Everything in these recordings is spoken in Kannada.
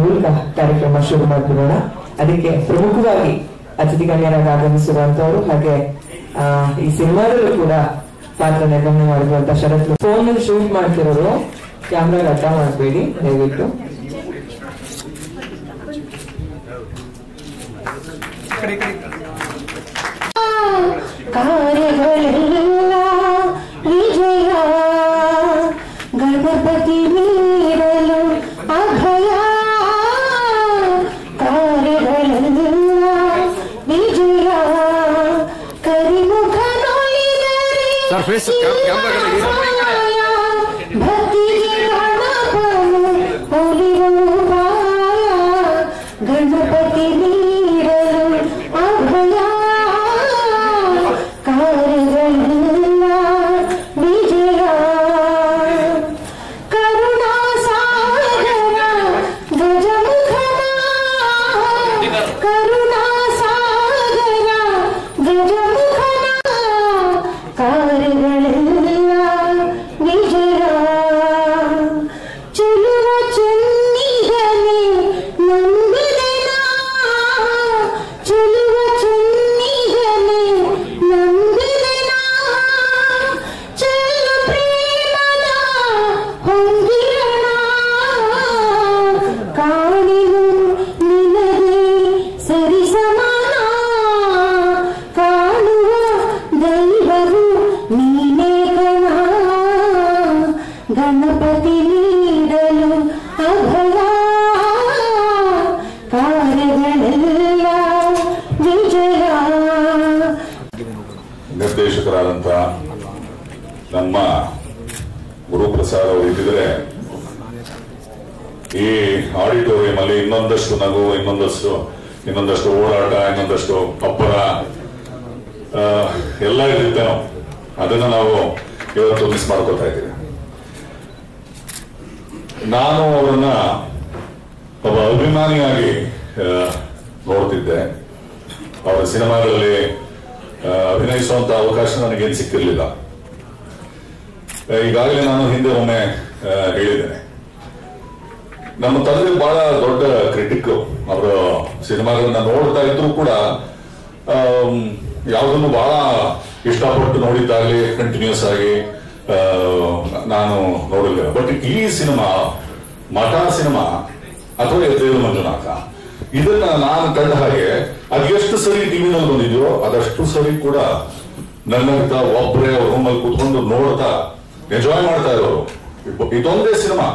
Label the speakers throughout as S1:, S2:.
S1: ಮೂಲಕ ಕಾರ್ಯಕ್ರಮ ಶುರು ಮಾಡಿಬಿಡೋಣ. ಅದಕ್ಕೆ ಪ್ರಮುಖವಾಗಿ ಅತಿಥಿ ಗಣ್ಯರಾಗಿ ಆಗಮಿಸಿರುವಂತವರು ಹಾಗೆ ಈ ಸಿನಿಮಾದಲ್ಲೂ ಕೂಡ ಪಾತ್ರ ನಿರ್ವಹಣೆ ಮಾಡಿರುವಂತಹ ಶರತ್. ಫೋನ್ ಅಲ್ಲಿ ಶೂಟ್ ಮಾಡ್ತಿರೋರು ಕ್ಯಾಮ್ರಾ ಅಡ್ಡ ಮಾಡಬೇಡಿ ದಯವಿಟ್ಟು.
S2: ಕಾರ್ಯಗಳೆಲ್ಲ ವಿಜಯ ಗಣಪತಿ ನೀಡಲು ಅಭಯ. ಕಾರ್ಯಗಳೆಲ್ಲ ವಿಜಯ ಕರಿಮುಖ ಭಕ್ತಿಗೆ ಗಣಪನು ಒಲಿಯುವಾಯ. ಗಣಪತಿ ನೀಡಲು ಅಭಯ ಕಾರ್ಯಗಳೆಲ್ಲ ವಿಜಯ. ಕರುಣಾ ಸಾಗರ ಗಜಮುಖನ ಕರುಣಾ ಸಾಗರ ಗಜಮುಖನ ಕಾರ್ಯಗಳೆಲ್ಲ ವಿಜಯ. ಚೆಲುವ ಚೆನ್ನಿಗನೆ ನಂಬಿದೆನ ಚೆಲುವ ಚೆನ್ನಿಗನೆ ನಂಬಿದೆನ ಚೆಲ್ಲ ಪ್ರೇಮದ ಹೊಂದಿರಣ. ಕಾಣಿನು ನಿನಗೆ ಸರಿಸಮಾನ ಕಾಣುವ ದೈವವು ನೀನೇ ಗಣ. ಗಣಪತಿ ನೀಡಲು ಅಭಯ ಕಾರ್ಯಗಳೆಲ್ಲ ವಿಜಯ.
S3: ನಿರ್ದೇಶಕರಾದಂತ ನಮ್ಮ ಗುರುಪ್ರಸಾದ್ ಅವರು ಇದ್ದಿದ್ರೆ ಈ ಆಡಿಟೋರಿಯಂ ಅಲ್ಲಿ ಇನ್ನೊಂದಷ್ಟು ನಗು, ಇನ್ನೊಂದಷ್ಟು ಓಡಾಟ, ಇನ್ನೊಂದಷ್ಟು ಅಬ್ಬರ ಎಲ್ಲ ಇರ್ತೇನೋ. ಅದನ್ನ ನಾವು ಇವತ್ತು ಮಿಸ್ ಮಾಡ್ಕೊತಾ ಇದ್ದೀವಿ. ನಾನು ಅವರನ್ನ ಒಬ್ಬ ಅಭಿಮಾನಿಯಾಗಿ ನೋಡ್ತಿದ್ದೆ. ಅವರ ಸಿನಿಮಾಗಳಲ್ಲಿ ಅಭಿನಯಿಸುವಂತ ಅವಕಾಶ ನನಗೇನು ಸಿಕ್ಕಿರ್ಲಿಲ್ಲ. ಈಗಾಗಲೇ ನಾನು ಹಿಂದೆ ಒಮ್ಮೆ ಹೇಳಿದ್ದೇನೆ, ನಮ್ಮ ತಂದೆ ಬಹಳ ದೊಡ್ಡ ಕ್ರಿಟಿಕ್. ಅವರ ಸಿನಿಮಾಗಳನ್ನ ನೋಡ್ತಾ ಇದ್ರು ಕೂಡ ಯಾವುದನ್ನು ಬಹಳ ಇಷ್ಟಪಟ್ಟು ನೋಡಿದ್ದಾಗಲಿ ಕಂಟಿನ್ಯೂಸ್ ಆಗಿ ನಾನು ನೋಡಲಿಲ್ಲ. ಬಟ್ ಈ ಸಿನಿಮಾ, ಮಠ ಸಿನಿಮಾ ಅಥವಾ ದೇವ ಮಂಜುನಾಥ, ಇದನ್ನ ನಾನು ಕಂಡ ಹಾಗೆ ಅದು ಎಷ್ಟು ಸರಿ ಟಿವಿನಲ್ಲಿ ಬಂದಿದೆಯೋ ಅದಷ್ಟು ಸರಿ ಕೂಡ ನನ್ನಂತ ಒಬ್ಬರೇ ಅವ್ರ ರೂಮಲ್ಲಿ ಕೂತ್ಕೊಂಡು ನೋಡ್ತಾ ಎಂಜಾಯ್ ಮಾಡ್ತಾ ಇರೋರು. ಇದೊಂದೇ ಸಿನಿಮಾ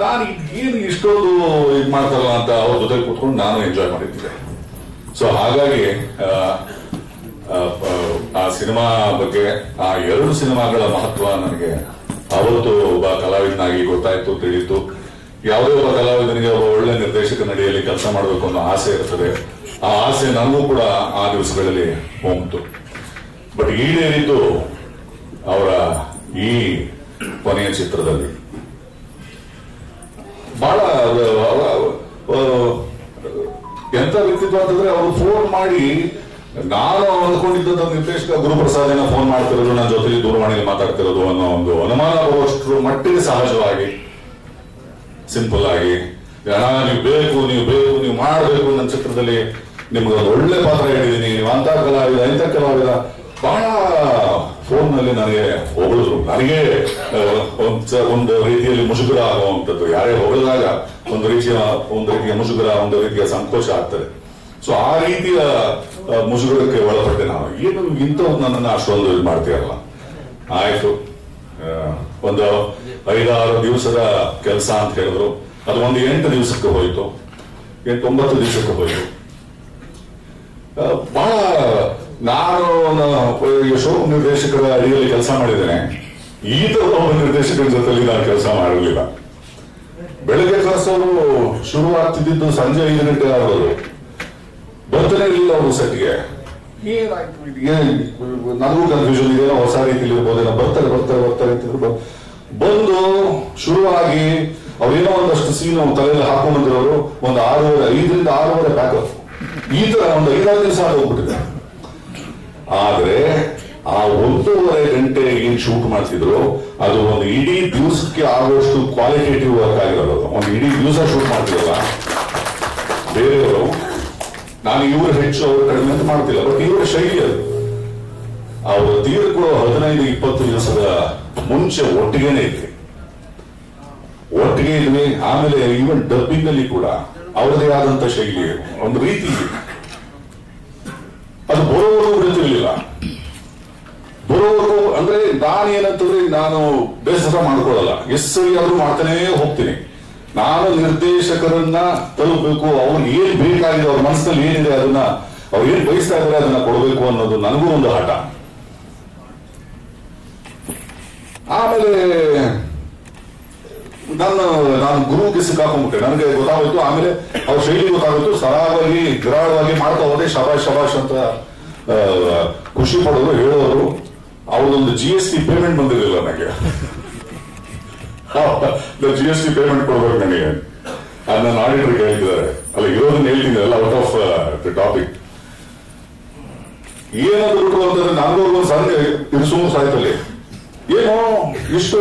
S3: ನಾನು ಏನು ಇಷ್ಟೊಂದು ಇದು ಮಾಡ್ತಾರಲ್ಲ ಅಂತ ಅವ್ರ ಜೊತೆ ಕೂತ್ಕೊಂಡು ನಾನು ಎಂಜಾಯ್ ಮಾಡಿದ್ದೆ. ಸೊ ಹಾಗಾಗಿ ಆ ಸಿನಿಮಾ ಬಗ್ಗೆ, ಆ ಎರಡು ಸಿನಿಮಾಗಳ ಮಹತ್ವ ನನಗೆ ಅವತ್ತು ಒಬ್ಬ ಕಲಾವಿದನಾಗಿ ಗೊತ್ತಾಯ್ತು, ತಿಳಿಯಿತು. ಯಾವುದೇ ಒಬ್ಬ ಕಲಾವಿದನಿಗೆ ಒಬ್ಬ ಒಳ್ಳೆ ನಿರ್ದೇಶಕ ನಡಿಯಲ್ಲಿ ಕೆಲಸ ಮಾಡಬೇಕು ಅನ್ನೋ ಆಸೆ ಇರ್ತದೆ. ಆ ಆಸೆ ನನಗೂ ಕೂಡ ಆ ದಿವಸಗಳಲ್ಲಿ ಹೋಗ್ತು. ಬಟ್ ಈಡೇರಿದ್ದು ಅವರ ಈ ಕೊನೆಯ ಚಿತ್ರದಲ್ಲಿ. ಬಹಳ ಎಂತ ವ್ಯಕ್ತಿತ್ವ ಅಂತಂದ್ರೆ ಅವರು ಫೋನ್ ಮಾಡಿ, ನಾನು ಅಂದ್ಕೊಂಡಿದ್ದ ನಿರ್ದೇಶಕ ಗುರುಪ್ರಸಾದ್ ಫೋನ್ ಮಾಡ್ತಿರೋದು, ನನ್ನ ಜೊತೆಲಿ ದೂರವಾಣಿಯಲ್ಲಿ ಮಾತಾಡ್ತಿರೋದು ಅನ್ನೋ ಒಂದು ಅನುಮಾನ ಬರುವಷ್ಟು ಮಟ್ಟಿಗೆ ಸಹಜವಾಗಿ, ಸಿಂಪಲ್ ಆಗಿ, ನೀವು ಬೇಕು ನೀವು ಮಾಡಬೇಕು, ನನ್ನ ಚಿತ್ರದಲ್ಲಿ ನಿಮ್ಗೆ ಒಂದು ಒಳ್ಳೆ ಪಾತ್ರ ಹೇಳಿದೀನಿ, ನೀವು ಅಂತ ಕಲಾವಿದ ಇಂಥ ಕಲಾವಿದ, ಬಹಳ ಫೋನ್ ನಲ್ಲಿ ನನಗೆ ಹೊಗಳಿದ್ರು. ನನಗೆ ಒಂದು ರೀತಿಯಲ್ಲಿ ಮುಜುಗರ ಆಗುವಂಥದ್ದು, ಯಾರೇ ಹೊಗಳಿದಾಗ ಒಂದು ರೀತಿಯ ಮುಜುಗರ, ಒಂದು ರೀತಿಯ ಸಂಕೋಚ ಆಗ್ತದೆ. ಸೊ ಆ ರೀತಿಯ ಮುಜುಗರಕ್ಕೆ ಒಳಪಟ್ಟೆ ನಾನು. ಏನು ಇಂಥವು ನನ್ನನ್ನು ಅಷ್ಟೊಂದು ಇದು ಮಾಡ್ತೀರಲ್ಲ. ಆಯ್ತು, ಒಂದು 5-6 ದಿವಸದ ಕೆಲಸ ಅಂತ ಹೇಳಿದ್ರು. ಅದು ಒಂದು 8 ದಿವಸಕ್ಕೆ ಹೋಯ್ತು, 8-9 ದಿವಸಕ್ಕೆ ಹೋಯ್ತು. ಬಹಳ ನಾನು ಯಶೋ ನಿರ್ದೇಶಕರ ಅಡಿಯಲ್ಲಿ ಕೆಲಸ ಮಾಡಿದ್ದೇನೆ. ಈ ತರ ಒಬ್ಬ ನಿರ್ದೇಶಕರ ಜೊತೆಲಿ ನಾನು ಕೆಲಸ ಮಾಡಿರಲಿಲ್ಲ. ಬೆಳಗ್ಗೆ ಕಳಿಸೋರು ಶುರುವಾಗ್ತಿದ್ದು ಸಂಜೆ 5 ಗಂಟೆ ಆಗೋದು, ಬರ್ತಾನೆ ಇರಲಿಲ್ಲ ಅವರು ಸೆಟ್ಗೆ. ನನಗೂ ಕನ್ಫ್ಯೂಷನ್ ಇದೆ, ಹೊಸ ರೀತಿಯಲ್ಲಿ ಇರ್ಬೋದೇನೋ. ಬರ್ತಾರೆ ಅಂತಿದ್ರು. ಬಂದು ಶುರುವಾಗಿ ಅವ್ರೇನೋ ಒಂದಷ್ಟು ಸೀನು ತಲೆಯಲ್ಲಿ ಹಾಕೊಂಡ್ಬಂದಿರೋರು ಒಂದು 5ರಿಂದ 6:30 ಬ್ಯಾಕಪ್. ಈ ತರ ಒಂದು 5-6 ದಿವಸ ಹೋಗ್ಬಿಟ್ಟಿದೆ. ಆದ್ರೆ ಆ 1.5 ಗಂಟೆ ಏನ್ ಶೂಟ್ ಮಾಡ್ತಿದ್ರು ಅದು ಒಂದು ಇಡೀ ದಿವಸಕ್ಕೆ ಆಗುವಷ್ಟು ಕ್ವಾಲಿಟೇಟಿವ್ ವರ್ಕ್ ಆಗಿರೋದು. ಒಂದು ಇಡೀ ದಿವಸ ಶೂಟ್ ಮಾಡ್ತಿರಲ್ಲ ಬೇರೆಯವರು. ನಾನು ಇವರು ಹೆಚ್ಚು ಅವರು ಕಡಿಮೆ ಅಂತ ಮಾಡ್ತಿಲ್ಲ, ಬಟ್ ಇವರ ಶೈಲಿ ಅದು. ಅವರು ತೀರ್ಕೊಳ್ಳೋ 15-20 ದಿವಸದ ಮುಂಚೆ ಒಟ್ಟಿಗೆನೆ ಇದ್ವಿ, ಒಟ್ಟಿಗೆ ಇದ್ವಿ. ಆಮೇಲೆ ಈವನ್ ಡಬ್ಬಿಂಗ್ ಅಲ್ಲಿ ಕೂಡ ಅವರದೇ ಆದಂತ ಶೈಲಿ, ಒಂದು ರೀತಿ ಅದು ಬರೋವರೆಗೂ ಗೊತ್ತಿರಲಿಲ್ಲ. ಬರೋವರೆಗೂ ಅಂದ್ರೆ ನಾನೇನಂತಂದ್ರೆ ನಾನು ಬೇಸರ ಮಾಡ್ಕೊಳ್ಳಲ್ಲ, ಎಷ್ಟು ಸರಿ ಆದ್ರೂ ಮಾಡ್ತಾನೇ ಹೋಗ್ತೀನಿ. ನಾನು ನಿರ್ದೇಶಕರನ್ನ ತಲುಪಬೇಕು, ಅವ್ರಿಗೆ ಏನ್ ಬೇಕಾಗಿದೆ, ಅವ್ರ ಮನಸ್ಸಿನಲ್ಲಿ ಏನಿದೆ ಅದನ್ನ, ಅವ್ರು ಏನ್ ಬಯಸ್ತಾ ಇದ್ದಾರೆ ಅದನ್ನ ಕೊಡಬೇಕು ಅನ್ನೋದು ನನಗೂ ಒಂದು ಹಠ. ಆಮೇಲೆ ನಾನು ಗುರುಗೆ ಸಿಕ್ಕಾಕೊಂಡ್ಬಿಟ್ಟೆ, ನನಗೆ ಗೊತ್ತಾಗೋಯ್ತು. ಆಮೇಲೆ ಅವ್ರ ಶೈಲಿ ಗೊತ್ತಾಗೋಯ್ತು, ಸರಾಗವಾಗಿ ವಿರಾಳವಾಗಿ ಮಾಡ್ತಾ ಹೋದೆ. ಶಬಾಷ್ ಶಬಾಷ್ ಅಂತ ಖುಷಿ ಪಡೋರು, ಹೇಳೋರು. ಅವ್ರದೊಂದು GST ಪೇಮೆಂಟ್ ಬಂದಿರಲಿಲ್ಲ ನನಗೆ. GST ಪೇಮೆಂಟ್ ಕೊಡ್ಬೇಕು ನನಗೆ, ಅದು ನನ್ನ ಆಡಿಟರ್ಗೆ ಹೇಳ್ತಿದ್ದಾರೆ. ಅಲ್ಲ, ಇರೋದನ್ನ ಹೇಳ್ತೀನಿ, ಎಲ್ಲ ಔಟ್ ಆಫ್ ದ ಟಾಪಿಕ್. ಏನಾದ್ರು ಬಿಟ್ಟು ಅಂತಂದ್ರೆ ನನಗೂ ಒಂದು ಸಣ್ಣ ಇರಿಸು ಸಾಯ್ತಲ್ಲಿ, ಏನೋ ಇಷ್ಟು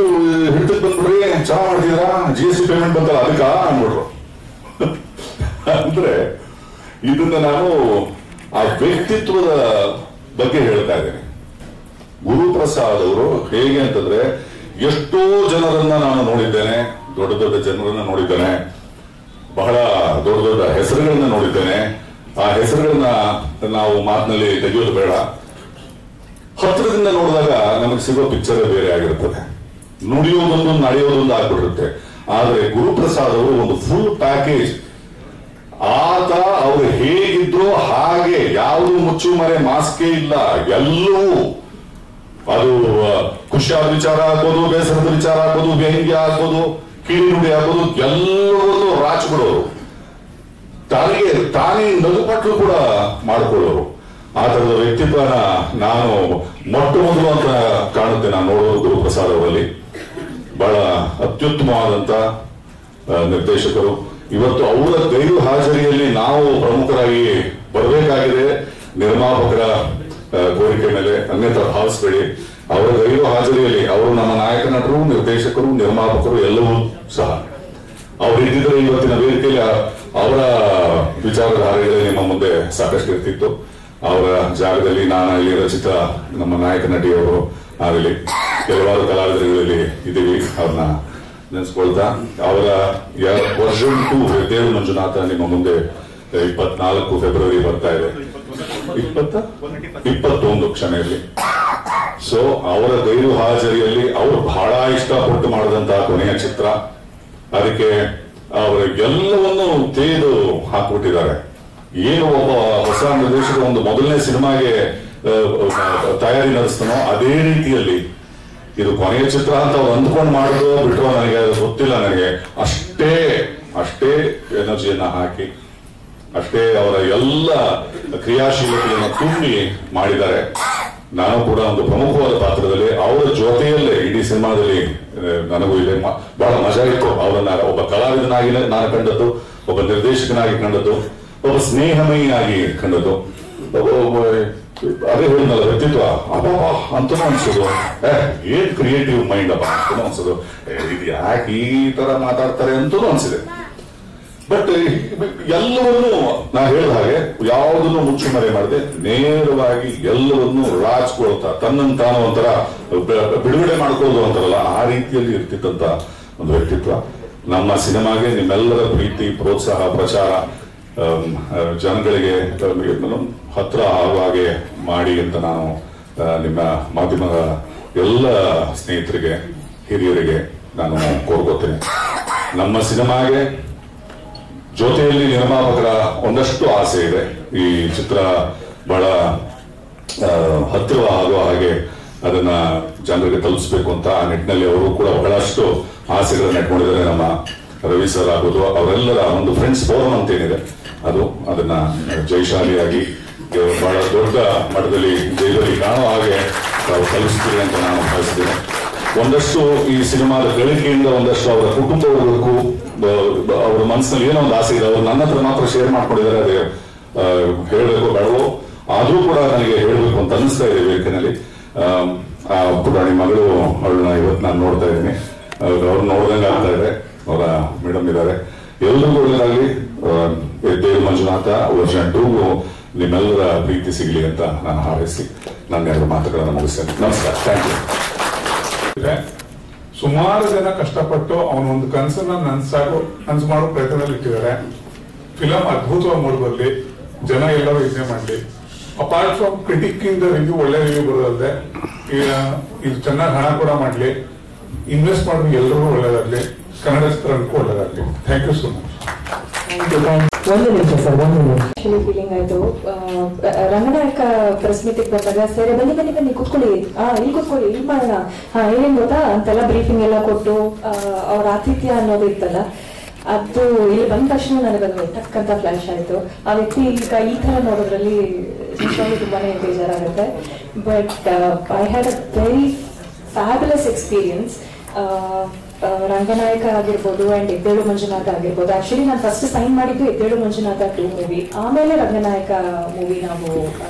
S3: ಹಿಡಿತಕ್ಕೆ ಬಂದ್ಬಿಡ್ರಿ, ಚೆನ್ನಾಗ್ ಮಾಡ್ತಿದ್ರಾ, GST ಪೇಮೆಂಟ್ ಬಂತಲ್ಲ ಅದಕ್ಕ ಅಂದ್ಬಿಟ್ರು. ಅಂದ್ರೆ ಇದನ್ನ ನಾನು ಆ ವ್ಯಕ್ತಿತ್ವದ ಬಗ್ಗೆ ಹೇಳ್ತಾ ಇದ್ದೇನೆ. ಗುರುಪ್ರಸಾದ್ ಅವರು ಹೇಗೆ ಅಂತಂದ್ರೆ, ಎಷ್ಟೋ ಜನರನ್ನ ನಾನು ನೋಡಿದ್ದೇನೆ, ದೊಡ್ಡ ದೊಡ್ಡ ಜನರನ್ನ ನೋಡಿದ್ದೇನೆ, ಬಹಳ ದೊಡ್ಡ ದೊಡ್ಡ ಹೆಸರುಗಳನ್ನ ನೋಡಿದ್ದೇನೆ. ಆ ಹೆಸರುಗಳನ್ನ ನಾವು ಮಾತಿನಲ್ಲಿ ತೆಗೆಯೋದು ಬೇಡ, ಹತ್ತಿರದಿಂದ ನೋಡಿದಾಗ ನಮಗೆ ಸಿಗೋ ಪಿಕ್ಚರ್ ಬೇರೆ ಆಗಿರುತ್ತದೆ. ನುಡಿಯೋದೊಂದು ನಡೆಯೋದೊಂದು ಆಗ್ಬಿಟ್ಟಿರುತ್ತೆ. ಆದ್ರೆ ಗುರುಪ್ರಸಾದ್ ಅವರು ಒಂದು ಫುಲ್ ಪ್ಯಾಕೇಜ್. ಆತ ಅವರು ಹೇಗಿದ್ರು ಹಾಗೆ, ಯಾವುದು ಮುಚ್ಚುಮರೆ ಮಾಸ್ಕೇ ಇಲ್ಲ, ಎಲ್ಲವೂ. ಅದು ಖುಷಿಯಾದ ವಿಚಾರ ಹಾಕೋದು, ಬೇಸರದ ವಿಚಾರ ಹಾಕೋದು, ವ್ಯಂಗ್ಯ ಹಾಕೋದು, ಕಿಡಿ ನುಡಿ ಹಾಕೋದು, ಎಲ್ಲವನ್ನೂ ರಾಚ್ಬಿಡೋರು. ತಾನೇ ನಗುಪಟ್ಲು ಕೂಡ ಮಾಡ್ಕೊಳ್ಳೋರು. ಆ ತರದ ವ್ಯಕ್ತಿತ್ವನ ನಾನು ಮೊಟ್ಟ ಮೊದಲು ಅಂತ ಕಾಣುತ್ತೆ ನಾನು ನೋಡೋದು ಗುರುಪ್ರಸಾದ್ ಅವರಲ್ಲಿ. ಬಹಳ ಅತ್ಯುತ್ತಮವಾದಂತ ನಿರ್ದೇಶಕರು. ಇವತ್ತು ಅವರ ಗೈರು ಹಾಜರಿಯಲ್ಲಿ ನಾವು ಪ್ರಮುಖರಾಗಿ ಬರಬೇಕಾಗಿದೆ. ನಿರ್ಮಾಪಕರ ಕೋರಿಕೆ ಮೇಲೆ ಅನ್ಯಥಾ ಭಾವಿಸಬೇಡಿ. ಅವರ ಗೈರು ಹಾಜರಿಯಲ್ಲಿ ಅವರು ನಮ್ಮ ನಾಯಕ ನಟರು, ನಿರ್ದೇಶಕರು, ನಿರ್ಮಾಪಕರು ಎಲ್ಲವೂ ಸಹ. ಅವ್ರು ಇದ್ದಿದ್ರೆ ಇವತ್ತಿನ ವೇದಿಕೆಯಲ್ಲಿ ಅವರ ವಿಚಾರಧಾರೆಗಳೇ ನಿಮ್ಮ ಮುಂದೆ ಸಾಕಷ್ಟು ಇರ್ತಿತ್ತು. ಅವರ ಜಾಗದಲ್ಲಿ ನಾನಾಗಲಿ, ರಚಿತಾ, ನಮ್ಮ ನಾಯಕ ನಟಿಯವರು ಆಗಲಿ, ಕೆಲವಾರು ಕಲಾವಿದರುಗಳಲ್ಲಿ ಇದ್ದೀವಿ. ಅವ್ರನ್ನ ನೆನೆಸ್ಕೊಳ್ತಾ, ಅವರ ವರ್ಷನ್ 2 ದೇವ ಮಂಜುನಾಥ ನಿಮ್ಮ ಮುಂದೆ 24 ಫೆಬ್ರವರಿ ಬರ್ತಾ ಇದೆ. 21 ಕ್ಷಮೆಯಲ್ಲಿ. ಸೊ ಅವರ ಗೈರು ಹಾಜರಿಯಲ್ಲಿ ಅವರು ಬಹಳ ಇಷ್ಟಪಟ್ಟು ಮಾಡಿದಂತಹ ಕೊನೆಯ ಚಿತ್ರ. ಅದಕ್ಕೆ ಅವರ ಎಲ್ಲವನ್ನೂ ತೆಗೆದು ಹಾಕ್ಬಿಟ್ಟಿದ್ದಾರೆ. ಏನು ಒಬ್ಬ ಹೊಸ ನಿರ್ದೇಶಕ ಒಂದು ಮೊದಲನೇ ಸಿನಿಮಾಗೆ ತಯಾರಿ ನಡೆಸ್ತಾನೋ ಅದೇ ರೀತಿಯಲ್ಲಿ ಇದು ಕೊನೆಯ ಚಿತ್ರ ಅಂತ ಅವ್ರು ಅಂದ್ಕೊಂಡು ಮಾಡಿದ್ರು ಬಿಟ್ಟರು ನನಗೆ ಅದು ಗೊತ್ತಿಲ್ಲ. ನನಗೆ ಅಷ್ಟೇ ಎನರ್ಜಿಯನ್ನ ಹಾಕಿ, ಅಷ್ಟೇ ಅವರ ಎಲ್ಲ ಕ್ರಿಯಾಶೀಲತೆಯನ್ನು ತುಂಬಿ ಮಾಡಿದ್ದಾರೆ. ನಾನು ಕೂಡ ಒಂದು ಪ್ರಮುಖವಾದ ಪಾತ್ರದಲ್ಲಿ ಅವರ ಜೊತೆಯಲ್ಲೇ ಇಡೀ ಸಿನಿಮಾದಲ್ಲಿ ನನಗೂ ಇದೆ. ಬಹಳ ಮಜಾ ಇತ್ತು. ಅವರನ್ನ ಒಬ್ಬ ಕಲಾವಿದನಾಗಿ ನಾನು ಕಂಡದ್ದು, ಒಬ್ಬ ನಿರ್ದೇಶಕನಾಗಿ ಕಂಡದ್ದು, ಒಬ್ಬ ಸ್ನೇಹಮಯಿಯಾಗಿ ಕಂಡದ್ದು. ಅದೇ ಹೇಳಿದ್ನಲ್ಲ ವ್ಯಕ್ತಿತ್ವ, ಅಬ್ಬಾ ಅಂತನೂ ಅನ್ಸೋದು, ಏನ್ ಕ್ರಿಯೇಟಿವ್ ಮೈಂಡ್ ಅಪ್ಪ ಅಂತನೂ ಅನ್ಸೋದು. ಇದು ಯಾಕೆ ಈ ತರ ಮಾತಾಡ್ತಾರೆ ಅಂತನೂ ಅನ್ಸಿದೆ. ಬಟ್ ಎಲ್ಲವನ್ನೂ ನಾ ಹೇಳಿದ ಹಾಗೆ ಯಾವುದನ್ನು ಮುಚ್ಚುಮರೆ ಮಾಡದೆ ನೇರವಾಗಿ ಎಲ್ಲವನ್ನೂ ರಾಜ್ಕೊಳ್ತಾ ತನ್ನನ್ನು ತಾನು ಒಂಥರ ಬಿಡುಗಡೆ ಮಾಡ್ಕೊಳ್ಳೋದು ಅಂತಾರಲ್ಲ, ಆ ರೀತಿಯಲ್ಲಿ ಇರ್ತಿದ್ದಂತ ಒಂದು ವ್ಯಕ್ತಿತ್ವ. ನಮ್ಮ ಸಿನಿಮಾಗೆ ನಿಮ್ಮೆಲ್ಲರ ಪ್ರೀತಿ, ಪ್ರೋತ್ಸಾಹ, ಪ್ರಚಾರ ಜನಗಳಿಗೆ ಹತ್ರ ಆಗುವ ಹಾಗೆ ಮಾಡಿ ಅಂತ ನಾನು ನಿಮ್ಮ ಮಾಧ್ಯಮದ ಎಲ್ಲ ಸ್ನೇಹಿತರಿಗೆ, ಹಿರಿಯರಿಗೆ ನಾನು ಕೋರ್ಕೋತೇನೆ. ನಮ್ಮ ಸಿನಿಮಾಗೆ ಜೊತೆಯಲ್ಲಿ ನಿರ್ಮಾಪಕರ ಒಂದಷ್ಟು ಆಸೆ ಇದೆ. ಈ ಚಿತ್ರ ಬಹಳ ಹತ್ತಿರ ಆಗುವ ಹಾಗೆ ಅದನ್ನ ಜನರಿಗೆ ತಲುಪಿಸಬೇಕು ಅಂತ ಆ ನಿಟ್ಟಿನಲ್ಲಿ ಅವರು ಕೂಡ ಬಹಳಷ್ಟು ಆಸೆಗಳನ್ನ ಇಟ್ಕೊಂಡಿದ್ದಾರೆ. ನಮ್ಮ ರವಿ ಸರ್ ಆಗೋದು, ಅವರೆಲ್ಲರ ಒಂದು ಫ್ರೆಂಡ್ಸ್ ಫೋರಂ ಅಂತ ಏನಿದೆ ಅದನ್ನ ಜಯಶಾಲಿಯಾಗಿ ಬಹಳ ದೊಡ್ಡ ಮಟ್ಟದಲ್ಲಿ ಜೈಲಲ್ಲಿ ಕಾಣುವ ಹಾಗೆ ತಾವು ತಲುಪಿಸ್ತೀರಿ ಅಂತ ನಾನು ಭಾವಿಸಿದ್ದೇನೆ. ಒಂದಷ್ಟು ಈ ಸಿನಿಮಾದ ಗಳಿಕೆಯಿಂದ ಒಂದಷ್ಟು ಅವರ ಕುಟುಂಬವರ್ಗಕ್ಕೂ ಅವರ ಮನಸ್ಸಿನಲ್ಲಿ ಏನೋ ಒಂದು ಆಸೆ ಇದೆ. ಅವರು ನನ್ನ ಹತ್ರ ಮಾತ್ರ ಶೇರ್ ಮಾಡ್ಕೊಂಡಿದ್ದಾರೆ. ಅದೇ ಹೇಳಬೇಕು ಬೇಡವೋ ಆದ್ರೂ ಕೂಡ ನನಗೆ ಹೇಳಬೇಕು ಅಂತ ಅನಿಸ್ತಾ ಇದೆ ವೇದಿಕೆಯಲ್ಲಿ. ಪುಟಾಣಿ ಮಗಳು ಅವಳನ್ನ ಇವತ್ತು ನಾನು ನೋಡ್ತಾ ಇದ್ದೀನಿ. ಅವ್ರು ನೋಡ್ದಂಗೆ ಆಗ್ತಾ ಇದೆ. ಅವರ ಮೇಡಮ್ ಇದ್ದಾರೆ. ಎಲ್ರಿಗೂ ಒಳ್ಳೆಯದಾಗಲಿ. ಎದ್ದೇಳು ಮಂಜುನಾಥ ವರ್ಷನ್ 2 ನಿಮ್ಮೆಲ್ಲರ ಪ್ರೀತಿ ಸಿಗಲಿ ಅಂತ ನಾನು ಹಾರೈಸಿ ನನ್ನ 2 ಮಾತುಗಳನ್ನು ಮುಗಿಸ್ತೇನೆ. ನಮಸ್ಕಾರ. Thank you.
S4: ಸುಮಾರು ಜನ ಕಷ್ಟಪಟ್ಟು ಅವನೊಂದು ಕನಸನ್ನ ನನಸು ಮಾಡೋ ಪ್ರಯತ್ನದಲ್ಲಿ ಇಟ್ಟಿದ್ದಾರೆ. ಫಿಲಂ ಅದ್ಭುತವಾಗಿ ಮೂಡಿಬರ್ಲಿ, ಜನ ಎಲ್ಲರೂ ಯೋಚನೆ ಮಾಡಲಿ. ಅಪಾರ್ಟ್ ಫ್ರಮ್ ಕ್ರಿಟಿಕ್ ಇಂದ ರಿವ್ಯೂ ಒಳ್ಳೆ ರಿವ್ಯೂ ಬರೋದಲ್ಲದೆ ಇದು ಚೆನ್ನಾಗಿ ಹಣ ಕೂಡ ಮಾಡಲಿ, ಇನ್ವೆಸ್ಟ್ ಮಾಡೋದು ಎಲ್ಲರಿಗೂ ಒಳ್ಳೇದಾಗ್ಲಿ, ಕನ್ನಡ ಚಿತ್ರಕ್ಕೂ ಒಳ್ಳೇದಾಗ್ಲಿ. Thank you so much.
S1: ಒಂದು ನಿಮಿಷ ಸರ್, ಒಂದು ನಿಮಿಷ.
S5: ಫೀಲಿಂಗ್ ಆಯ್ತು. ರಂಗನಾಯಕ ಪ್ರೆಸ್ ಮೀಟಿಗೆ ಬಂದಾಗ ಸರಿ ಬನ್ನಿ ಬನ್ನಿ ಬನ್ನಿ ಕೂತ್ಕೊಳ್ಳಿ, ಇಲ್ಲಿ ಕೂತ್ಕೊಳ್ಳಿ, ಇಲ್ಲಿ ಮಾಡೋಣ, ಏನೇನ್ ಗೊತ್ತಾ ಅಂತೆಲ್ಲ ಬ್ರೀಫಿಂಗ್ ಎಲ್ಲ ಕೊಟ್ಟು ಅವ್ರ ಆತಿಥ್ಯ ಅನ್ನೋದು ಇತ್ತಲ್ಲ, ಅದು ಇಲ್ಲಿ ಬಂದ ತಕ್ಷಣ ನನಗದು ಟಕ್ ಅಂತ ಫ್ಲಾಶ್ ಆಯ್ತು. ಆ ವ್ಯಕ್ತಿ ಈಗ ಈ ತರ ನೋಡೋದ್ರಲ್ಲಿ ನಿಜವಾಗ್ಲೂ ತುಂಬಾನೇ ಬೇಜಾರಾಗುತ್ತೆ. But I had a very fabulous experience. Ranganayaka ಆಗಿರ್ಬೋದು ಅಂಡ್ ಎದ್ದೇಳು ಮಂಜುನಾಥ ಆಗಿರ್ಬೋದು. ಆಕ್ಚುಲಿ ನಾನು ಫಸ್ಟ್ ಸೈನ್ ಮಾಡಿದ್ದು ಎದ್ದೇಳು ಮಂಜುನಾಥ 2 ಮೂವಿ, ಆಮೇಲೆ ರಂಗನಾಯಕ ಮೂವಿ ನಾವು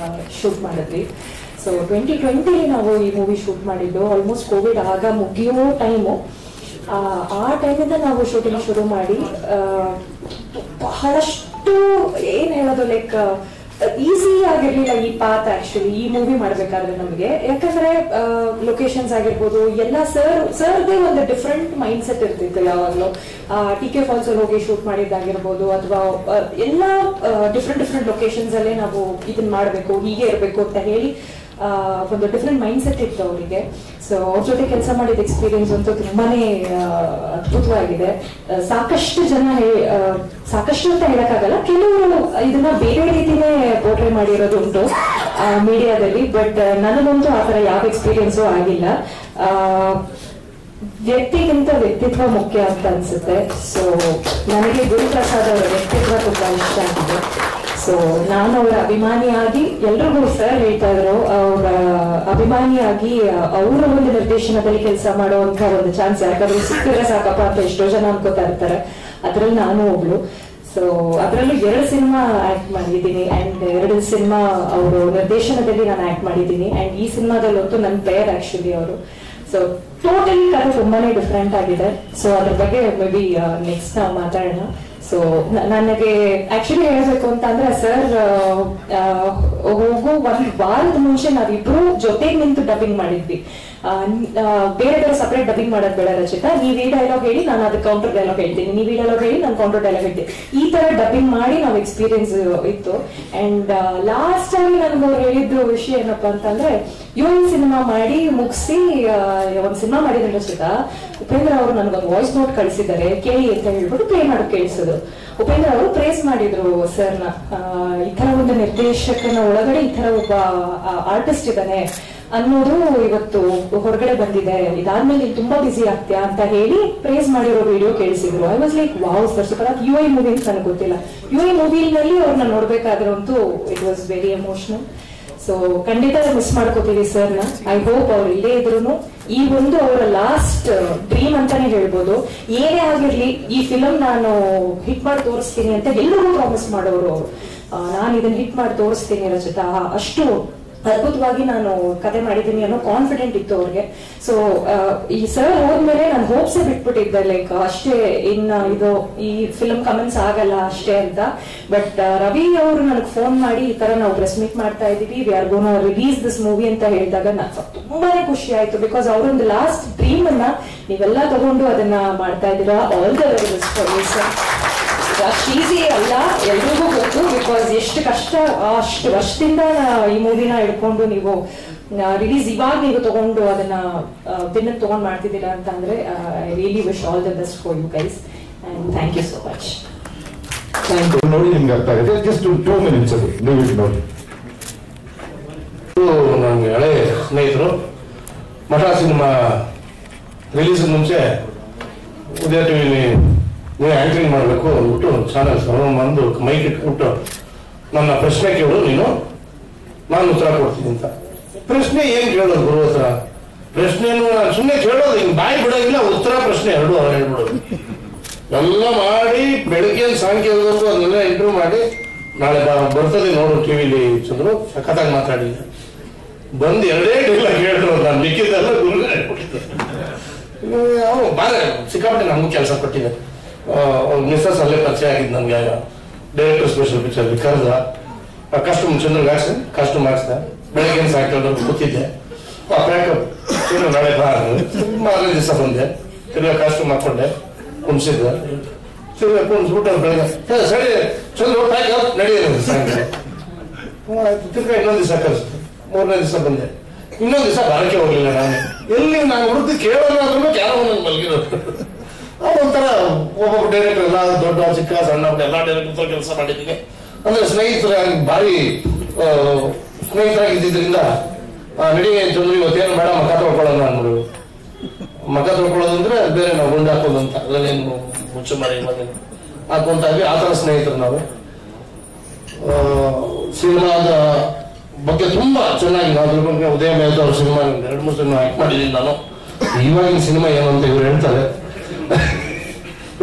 S5: ಶೂಟ್ ಮಾಡಿದ್ವಿ. ಸೊ 2020 ನಾವು ಈ ಮೂವಿ ಶೂಟ್ ಮಾಡಿದ್ದು. ಆಲ್ಮೋಸ್ಟ್ ಕೋವಿಡ್ ಆಗ ಮುಗಿಯೋ ಟೈಮು. ಆ ಟೈಮಿಂದ ನಾವು ಶೂಟಿಂಗ್ ಶುರು ಮಾಡಿ ಬಹಳಷ್ಟು ಏನ್ ಹೇಳೋದು, ಲೈಕ್ ಈಸಿ ಆಗಿರ್ಲಿಲ್ಲ ಈ ಪಾತ್ ಆಕ್ಚುಲಿ ಈ ಮೂವಿ ಮಾಡ್ಬೇಕಾದ್ರೆ ನಮಗೆ. ಯಾಕಂದ್ರೆ ಲೊಕೇಶನ್ಸ್ ಆಗಿರ್ಬೋದು ಎಲ್ಲ ಸರ್ದೇ ಒಂದು ಡಿಫ್ರೆಂಟ್ ಮೈಂಡ್ ಸೆಟ್ ಇರ್ತಿತ್ತು ಯಾವಾಗ್ಲೂ. TK ಫಾಲ್ಸ್ ಅಲ್ಲಿ ಹೋಗಿ ಶೂಟ್ ಮಾಡಿದ್ದಾಗಿರ್ಬೋದು, ಅಥವಾ ಎಲ್ಲ ಡಿಫ್ರೆಂಟ್ ಲೊಕೇಶನ್ಸ್ ಅಲ್ಲೇ ನಾವು ಇದನ್ನ ಮಾಡ್ಬೇಕು, ಹೀಗೆ ಇರ್ಬೇಕು ಅಂತ ಹೇಳಿ ಒಂದು ಡಿಫ್ರೆಂಟ್ ಮೈಂಡ್ ಸೆಟ್ ಇತ್ತು ಅವರಿಗೆ. ಸೊ ಅವ್ರ ಜೊತೆ ಕೆಲಸ ಮಾಡಿದ ಎಕ್ಸ್ಪೀರಿಯನ್ಸ್ ಅಂತೂ ತುಂಬಾನೇ ಅದ್ಭುತವಾಗಿದೆ. ಸಾಕಷ್ಟು ಜನ ಸಾಕಷ್ಟು ಅಂತ ಹೇಳಕ್ಕಾಗಲ್ಲ, ಕೆಲವರು ಇದನ್ನ ಬೇರೆ ರೀತಿನೇ ಪೋರ್ಟ್ರೇ ಮಾಡಿರೋದು ಉಂಟು ಮೀಡಿಯಾದಲ್ಲಿ. ಬಟ್ ನನಗಂತೂ ಆ ತರ ಯಾವ ಎಕ್ಸ್ಪೀರಿಯನ್ಸು ಆಗಿಲ್ಲ. ವ್ಯಕ್ತಿಗಿಂತ ವ್ಯಕ್ತಿತ್ವ ಮುಖ್ಯ ಅಂತ ಅನ್ಸುತ್ತೆ. ಸೊ ನನಗೆ ಗುರುಪ್ರಸಾದ್ ಅವರ ವ್ಯಕ್ತಿತ್ವ ತುಂಬಾ ಇಷ್ಟ ಆಗಿದೆ. ಸೊ ನಾನು ಅವರ ಅಭಿಮಾನಿಯಾಗಿ, ಎಲ್ರಿಗೂ ಸರ್ ಹೇಳ್ತಾ ಇದ್ರು, ಅವರ ಅಭಿಮಾನಿಯಾಗಿ ಅವರ ಒಂದು ನಿರ್ದೇಶನದಲ್ಲಿ ಕೆಲಸ ಮಾಡುವಂತ ಒಂದು ಚಾನ್ಸ್ ಯಾಕಾದ್ರೂ ಸಿಕ್ಕಿದ್ರೆ ಸಾಕಪ್ಪ ಅಂತ ಎಷ್ಟೋ ಜನ ಅನ್ಕೋತಾ ಇರ್ತಾರೆ. ಅದ್ರಲ್ಲಿ ನಾನು ಒಬ್ಳು. ಸೊ ಅದರಲ್ಲೂ 2 ಸಿನಿಮಾ ಆಕ್ಟ್ ಮಾಡಿದ್ದೀನಿ ಅಂಡ್ 2 ಸಿನಿಮಾ ಅವರು ನಿರ್ದೇಶನದಲ್ಲಿ ನಾನು ಆಕ್ಟ್ ಮಾಡಿದ್ದೀನಿ. ಅಂಡ್ ಈ ಸಿನಿಮಾದಲ್ಲಂತೂ ನನ್ನ ಪೇರ್ ಆಕ್ಚುಲಿ ಅವರು. ಸೊ ಟೋಟಲಿ ಕಥೆ ತುಂಬಾನೇ ಡಿಫ್ರೆಂಟ್ ಆಗಿದೆ. ಸೊ ಅದ್ರ ಬಗ್ಗೆ ಮೇ ಬಿ ನೆಕ್ಸ್ಟ್ ನಾವು ಮಾತಾಡೋಣ. ಸೊ ನನಗೆ ಆಕ್ಚುಲಿ ಹೇಳ್ಬೇಕು ಅಂತ ಅಂದ್ರೆ ಸರ್ ಹೋಗೋ 1 ವಾರದ ಮುಂಚೆ ನಾವಿಬ್ರು ಜೊತೆಗೆ ನಿಂತು ಡಬ್ಬಿಂಗ್ ಮಾಡಿದ್ವಿ. ಬೇರೆ ಬೇರೆ ಸಪರೇಟ್ ಡಬ್ಬಿಂಗ್ ಮಾಡೋದ್ ಬೇಡ ರಚಿತಾ, ನೀವ್ ಈ ಡೈಲಾಗ್ ಹೇಳಿ ನಾನು ಅದಕ್ಕೆ ಕೌಂಟರ್ ಡೈಲಾಗ್ ಹೇಳ್ತೀನಿ, ನೀವ್ ಈ ಡೈಲಾಗ್ ಹೇಳಿ ನಾನು ಕೌಂಟರ್ ಡೈಲಾಗ್ ಹೇಳ್ತೀನಿ. ಈ ತರ ಡಬ್ಬಿಂಗ್ ಮಾಡಿ ನಾವು ಎಕ್ಸ್ಪೀರಿಯನ್ಸ್ ಇತ್ತು. ಅಂಡ್ ಲಾಸ್ಟ್ ಆಗಿ ನನ್ಗೆ ಅವ್ರು ಹೇಳಿದ್ದು ವಿಷಯ ಏನಪ್ಪಾ ಅಂತಂದ್ರೆ, UN ಸಿನಿಮಾ ಮಾಡಿ ಮುಗಿಸಿ ಒಂದ್ ಸಿನಿಮಾ ಮಾಡಿದ್ರೆ ರಚಿತಾ, ಉಪೇಂದ್ರ ಅವರು ನನಗೊಂದು ವಾಯ್ಸ್ ನೋಟ್ ಕಳಿಸಿದ್ದಾರೆ, ಕೇಳಿ ಅಂತ ಹೇಳ್ಬಿಟ್ಟು ಪ್ಲೇ ಮಾಡಿ ಕೇಳಿಸೋದು. ಉಪೇಂದ್ರ ಅವರು ಪ್ರೇಸ್ ಮಾಡಿದ್ರು ಸರ್ನ. ಈ ತರ ಒಂದು ನಿರ್ದೇಶಕನ ಒಳಗಡೆ ಈ ತರ ಒಬ್ಬ ಆರ್ಟಿಸ್ಟ್ ಇದ್ದಾನೆ ಅನ್ನೋದು ಇವತ್ತು ಹೊರಗಡೆ ಬಂದಿದೆ, ಇದಾದ್ಮೇಲೆ ನೀನು ತುಂಬಾ ಬಿಸಿ ಆಗ್ತೀಯಾ ಅಂತ ಹೇಳಿ ಪ್ರೇಸ್ ಮಾಡಿರೋ ವಿಡಿಯೋ ಕೇಳಿಸಿದ್ರು. I was like wow sir super. ಅದು UI ಮೂವಿ ಅಂತ ನನಗೆ ಗೊತ್ತಿಲ್ಲ. UI ಮೂವಿನಲ್ಲಿ ಅವ್ರನ್ನ ನೋಡ್ಬೇಕಾದ್ರಂತೂ it was very emotional. So ಖಂಡಿತ ಮಿಸ್ ಮಾಡ್ಕೋತೀವಿ ಸರ್ನ. ಐ ಹೋಪ್ ಅವ್ರು ಇಲ್ಲೇ ಇದ್ರು ಈ ಒಂದು ಅವರ ಲಾಸ್ಟ್ ಡ್ರೀಮ್ ಅಂತಾನೆ ಹೇಳ್ಬೋದು. ಏನೇ ಆಗಿರ್ಲಿ ಈ ಫಿಲಂ ನಾನು ಹಿಟ್ ಮಾಡಿ ತೋರಿಸ್ತೀನಿ ಅಂತ ಎಲ್ಲರಿಗೂ ಪ್ರಾಮಿಸ್ ಮಾಡೋರು. ನಾನು ಇದನ್ನ ಹಿಟ್ ಮಾಡಿ ತೋರಿಸ್ತೀನಿ ರಚಿತಾ, ಅಷ್ಟು ಅದ್ಭುತವಾಗಿ ನಾನು ಕತೆ ಮಾಡಿದ್ದೀನಿ ಅನ್ನೋ ಕಾನ್ಫಿಡೆಂಟ್ ಇತ್ತು ಅವ್ರಿಗೆ. ಸೊ ಈ ಸರ್ ಹೋದ್ಮೇಲೆ ನಾನು ಹೋಪ್ಸೇ ಬಿಟ್ಬಿಟ್ಟಿದ್ದೆ, ಲೈಕ್ ಅಷ್ಟೇ ಇನ್ನ ಇದು ಈ ಫಿಲ್ಮ್ ಕಮೆಂಟ್ಸ್ ಆಗಲ್ಲ ಅಷ್ಟೇ ಅಂತ. ಬಟ್ ರವಿ ಅವರು ನನಗೆ ಫೋನ್ ಮಾಡಿ ಈ ತರ ನಾವು ಪ್ರೆಸ್ ಮೀಟ್ ಮಾಡ್ತಾ ಇದೀವಿ, we are gonna release this movie ಅಂತ ಹೇಳಿದಾಗ ನಾನು ತುಂಬಾನೇ ಖುಷಿ ಆಯ್ತು. ಬಿಕಾಸ್ ಅವರೊಂದು ಲಾಸ್ಟ್ ಡ್ರೀಮ್ ಅನ್ನ ನೀವೆಲ್ಲ ತಗೊಂಡು ಅದನ್ನ ಮಾಡ್ತಾ ಇದ್ದೀರಾ. All the very best for you sir. ಅಷ್ಟು ಈಸಿ ಅಲ್ಲ, ಎಲ್ರಿಗೂ ಗೊತ್ತು. ಬಿಕಾಸ್ ಎಷ್ಟು ಕಷ್ಟ, ಅಷ್ಟು ವರ್ಷದಿಂದ ಈ ಮೂವಿನ ಹಿಡ್ಕೊಂಡು ನೀವು ರಿಲೀಸ್ ಇವಾಗ ನೀವು ತಗೊಂಡು ಅದನ್ನ ದಿನಕ್ಕೆ ತಗೊಂಡ್ ಮಾಡ್ತಿದ್ದೀರಾ ಅಂತ ಅಂದ್ರೆ I really wish all the best for you guys and thank you so much.
S4: ನೋಡಿ ನಿಮ್ಗೆ ಅರ್ಥ ಆಗಿದೆ. ಜಸ್ಟ್ 2 minutes ಅದು ನೀವು ನೋಡಿ. ನನಗೆ ಹಳೆ ಸ್ನೇಹಿತರು ಮಠ ಸಿನಿಮಾ ರಿಲೀಸ್ ಮುಂಚೆ ಉದಯ ಟಿವಿಲಿ ನೀವು ಆಂಕರಿಂಗ್ ಮಾಡಬೇಕು ಅಂದ್ಬಿಟ್ಟು ಚಾನಲ್ಸ್ ಬಂದು ಮೈಕ್ ಇಟ್ಬಿಟ್ಟು ನನ್ನ ಪ್ರಶ್ನೆ ಕೇಳು ನೀನು, ನಾನು ಉತ್ತರ ಕೊಡ್ತೀನಿ ಅಂತ. ಪ್ರಶ್ನೆ ಏನ್ ಕೇಳೋದು ಗುರು ಹತ್ರ? ಪ್ರಶ್ನೆಯನ್ನು ಸುಮ್ಮನೆ ಕೇಳೋದು, ಹಿಂಗೆ ಬಾಯಿ ಬಿಡೋದಿಲ್ಲ, ಉತ್ತರ ಪ್ರಶ್ನೆ 2 ಅವ್ರು ಹೇಳ್ಬಿಡೋದು. ಎಲ್ಲ ಮಾಡಿ ಬೆಳಗ್ಗೆ ಸಾಯಂಕಾಲದವರೆಗೂ ಅದನ್ನೆಲ್ಲ ಇಂಟರ್ವ್ಯೂ ಮಾಡಿ ನಾಳೆ ಬರ್ತದೆ ನೋಡು ಟಿವಿಲಿ ಚಂದ್ರು ಸಖತ್ತಾಗಿ ಮಾತಾಡಿಲ್ಲ. ಬಂದು 2 ಡೈಲಾಗ್ ಹೇಳಿದ್ರು, ನಾನು ಮಿಕ್ಕಿದ್ದೆಲ್ಲ ಗುರುಗಳೇ ಕೊಟ್ಟಿದ್ದೆ. ಅವನು ಬಾರ ಸಿಕ್ಕಾಪಟ್ಟೆ ನಮಗೂ ಕೆಲಸ ಕೊಟ್ಟಿದ್ದೆ. ಮಿಸ್ಸಸ್ ಅಲ್ಲೇ ಪರಿಚಯ ಆಗಿದ್ದು ನನಗೆ. ಡೈರೆಕ್ಟರ್ ಸ್ಪೆಷಲ್ ಪಿಕ್ಚರ್ ಕರೆದ, ಕಾಸ್ಟ್ಯೂಮ್ ಚಂದ್ರಗೆ ಹಾಕ್ಸಿ ಕಾಸ್ಟ್ಯೂಮ್ ಹಾಕ್ಸಿದೆ. ಬೆಳಗ್ಗೆ ಸಾಯಂಕಾಲ ಕೂತಿದ್ದೆ, ಪ್ಯಾಕಪ್ ನಾಳೆ ಮಾರನೇ ದಿವಸ ಬಂದೆ, ತಿರ್ಗಾ ಕಾಸ್ಟ್ಯೂಮ್ ಹಾಕೊಂಡೆ, ಕುಣಿಸಿದ್ದೆ. ತಿರ್ಗಾ ಕುಣಿಸ್ಬಿಟ್ಟು ಬೆಳಗ್ಗೆ ಸರಿ ಚಂದ್ರ ಪ್ಯಾಕಪ್ ನಡೆಯೋದು ಸಾಯಂಕಾಲ. ತಿರ್ಗಾ ಇನ್ನೊಂದು ದಿವಸ ಕಳಿಸ್ತು. 3ನೇ ದಿವಸ ಬಂದೆ. ಇನ್ನೊಂದು ದಿವಸ ಬರಕ್ಕೆ ಹೋಗ್ಲಿಲ್ಲ. ನಾನು ಹುಡುಕಿ ಕೇಳೋದಾದ್ರೂ ಯಾರೋ ಒಂದೊಂದು ಮಲಗಿರೋದು. ಒಂಥರ ಒಬ್ಬೊಬ್ಬ ಡೈರೆಕ್ಟರ್ ಎಲ್ಲ ದೊಡ್ಡ ಚಿಕ್ಕ ಸಣ್ಣ ಎಲ್ಲ ಡೈರೆಕ್ಟರ್ ಕೆಲಸ ಮಾಡಿದ್ದೀನಿ. ಅಂದ್ರೆ ಸ್ನೇಹಿತರಾಗಿ ಭಾರಿ ಸ್ನೇಹಿತರಾಗಿದ್ದರಿಂದ ನಡಿ ಚಂದ್ರ ಇವತ್ತೇನು ಬೇಡ ಮಖ ತೊಳ್ಕೊಳ್ಳೋಣ ಅಂದ್ಬಿಡು. ಮಖ ತೊಳ್ಕೊಳ್ಳೋದು ಅಂದ್ರೆ ಬೇರೆ ನಾವು ಗುಂಡು ಹಾಕೋದು ಅಂತ, ಅದನ್ನೇನು ಮುಚ್ಚು ಮರಿ ಹಾಕೊಂತ ಇದ್ವಿ. ಆ ಥರ ಸ್ನೇಹಿತರು ನಾವು. ಸಿನಿಮಾದ ಬಗ್ಗೆ ತುಂಬಾ ಚೆನ್ನಾಗಿ ಅದ್ರ ಬಗ್ಗೆ ಉದಯ ಮೇಹ್ತಾ ಅವ್ರ ಸಿನಿಮಾ 2-3 ಸಿನಿಮಾ ಆಕ್ಟ್ ಮಾಡಿದ್ದೀನಿ ನಾನು. ಇವಾಗಿನ ಸಿನಿಮಾ ಏನು ಅಂತ ಇವ್ರು ಹೇಳ್ತಾರೆ.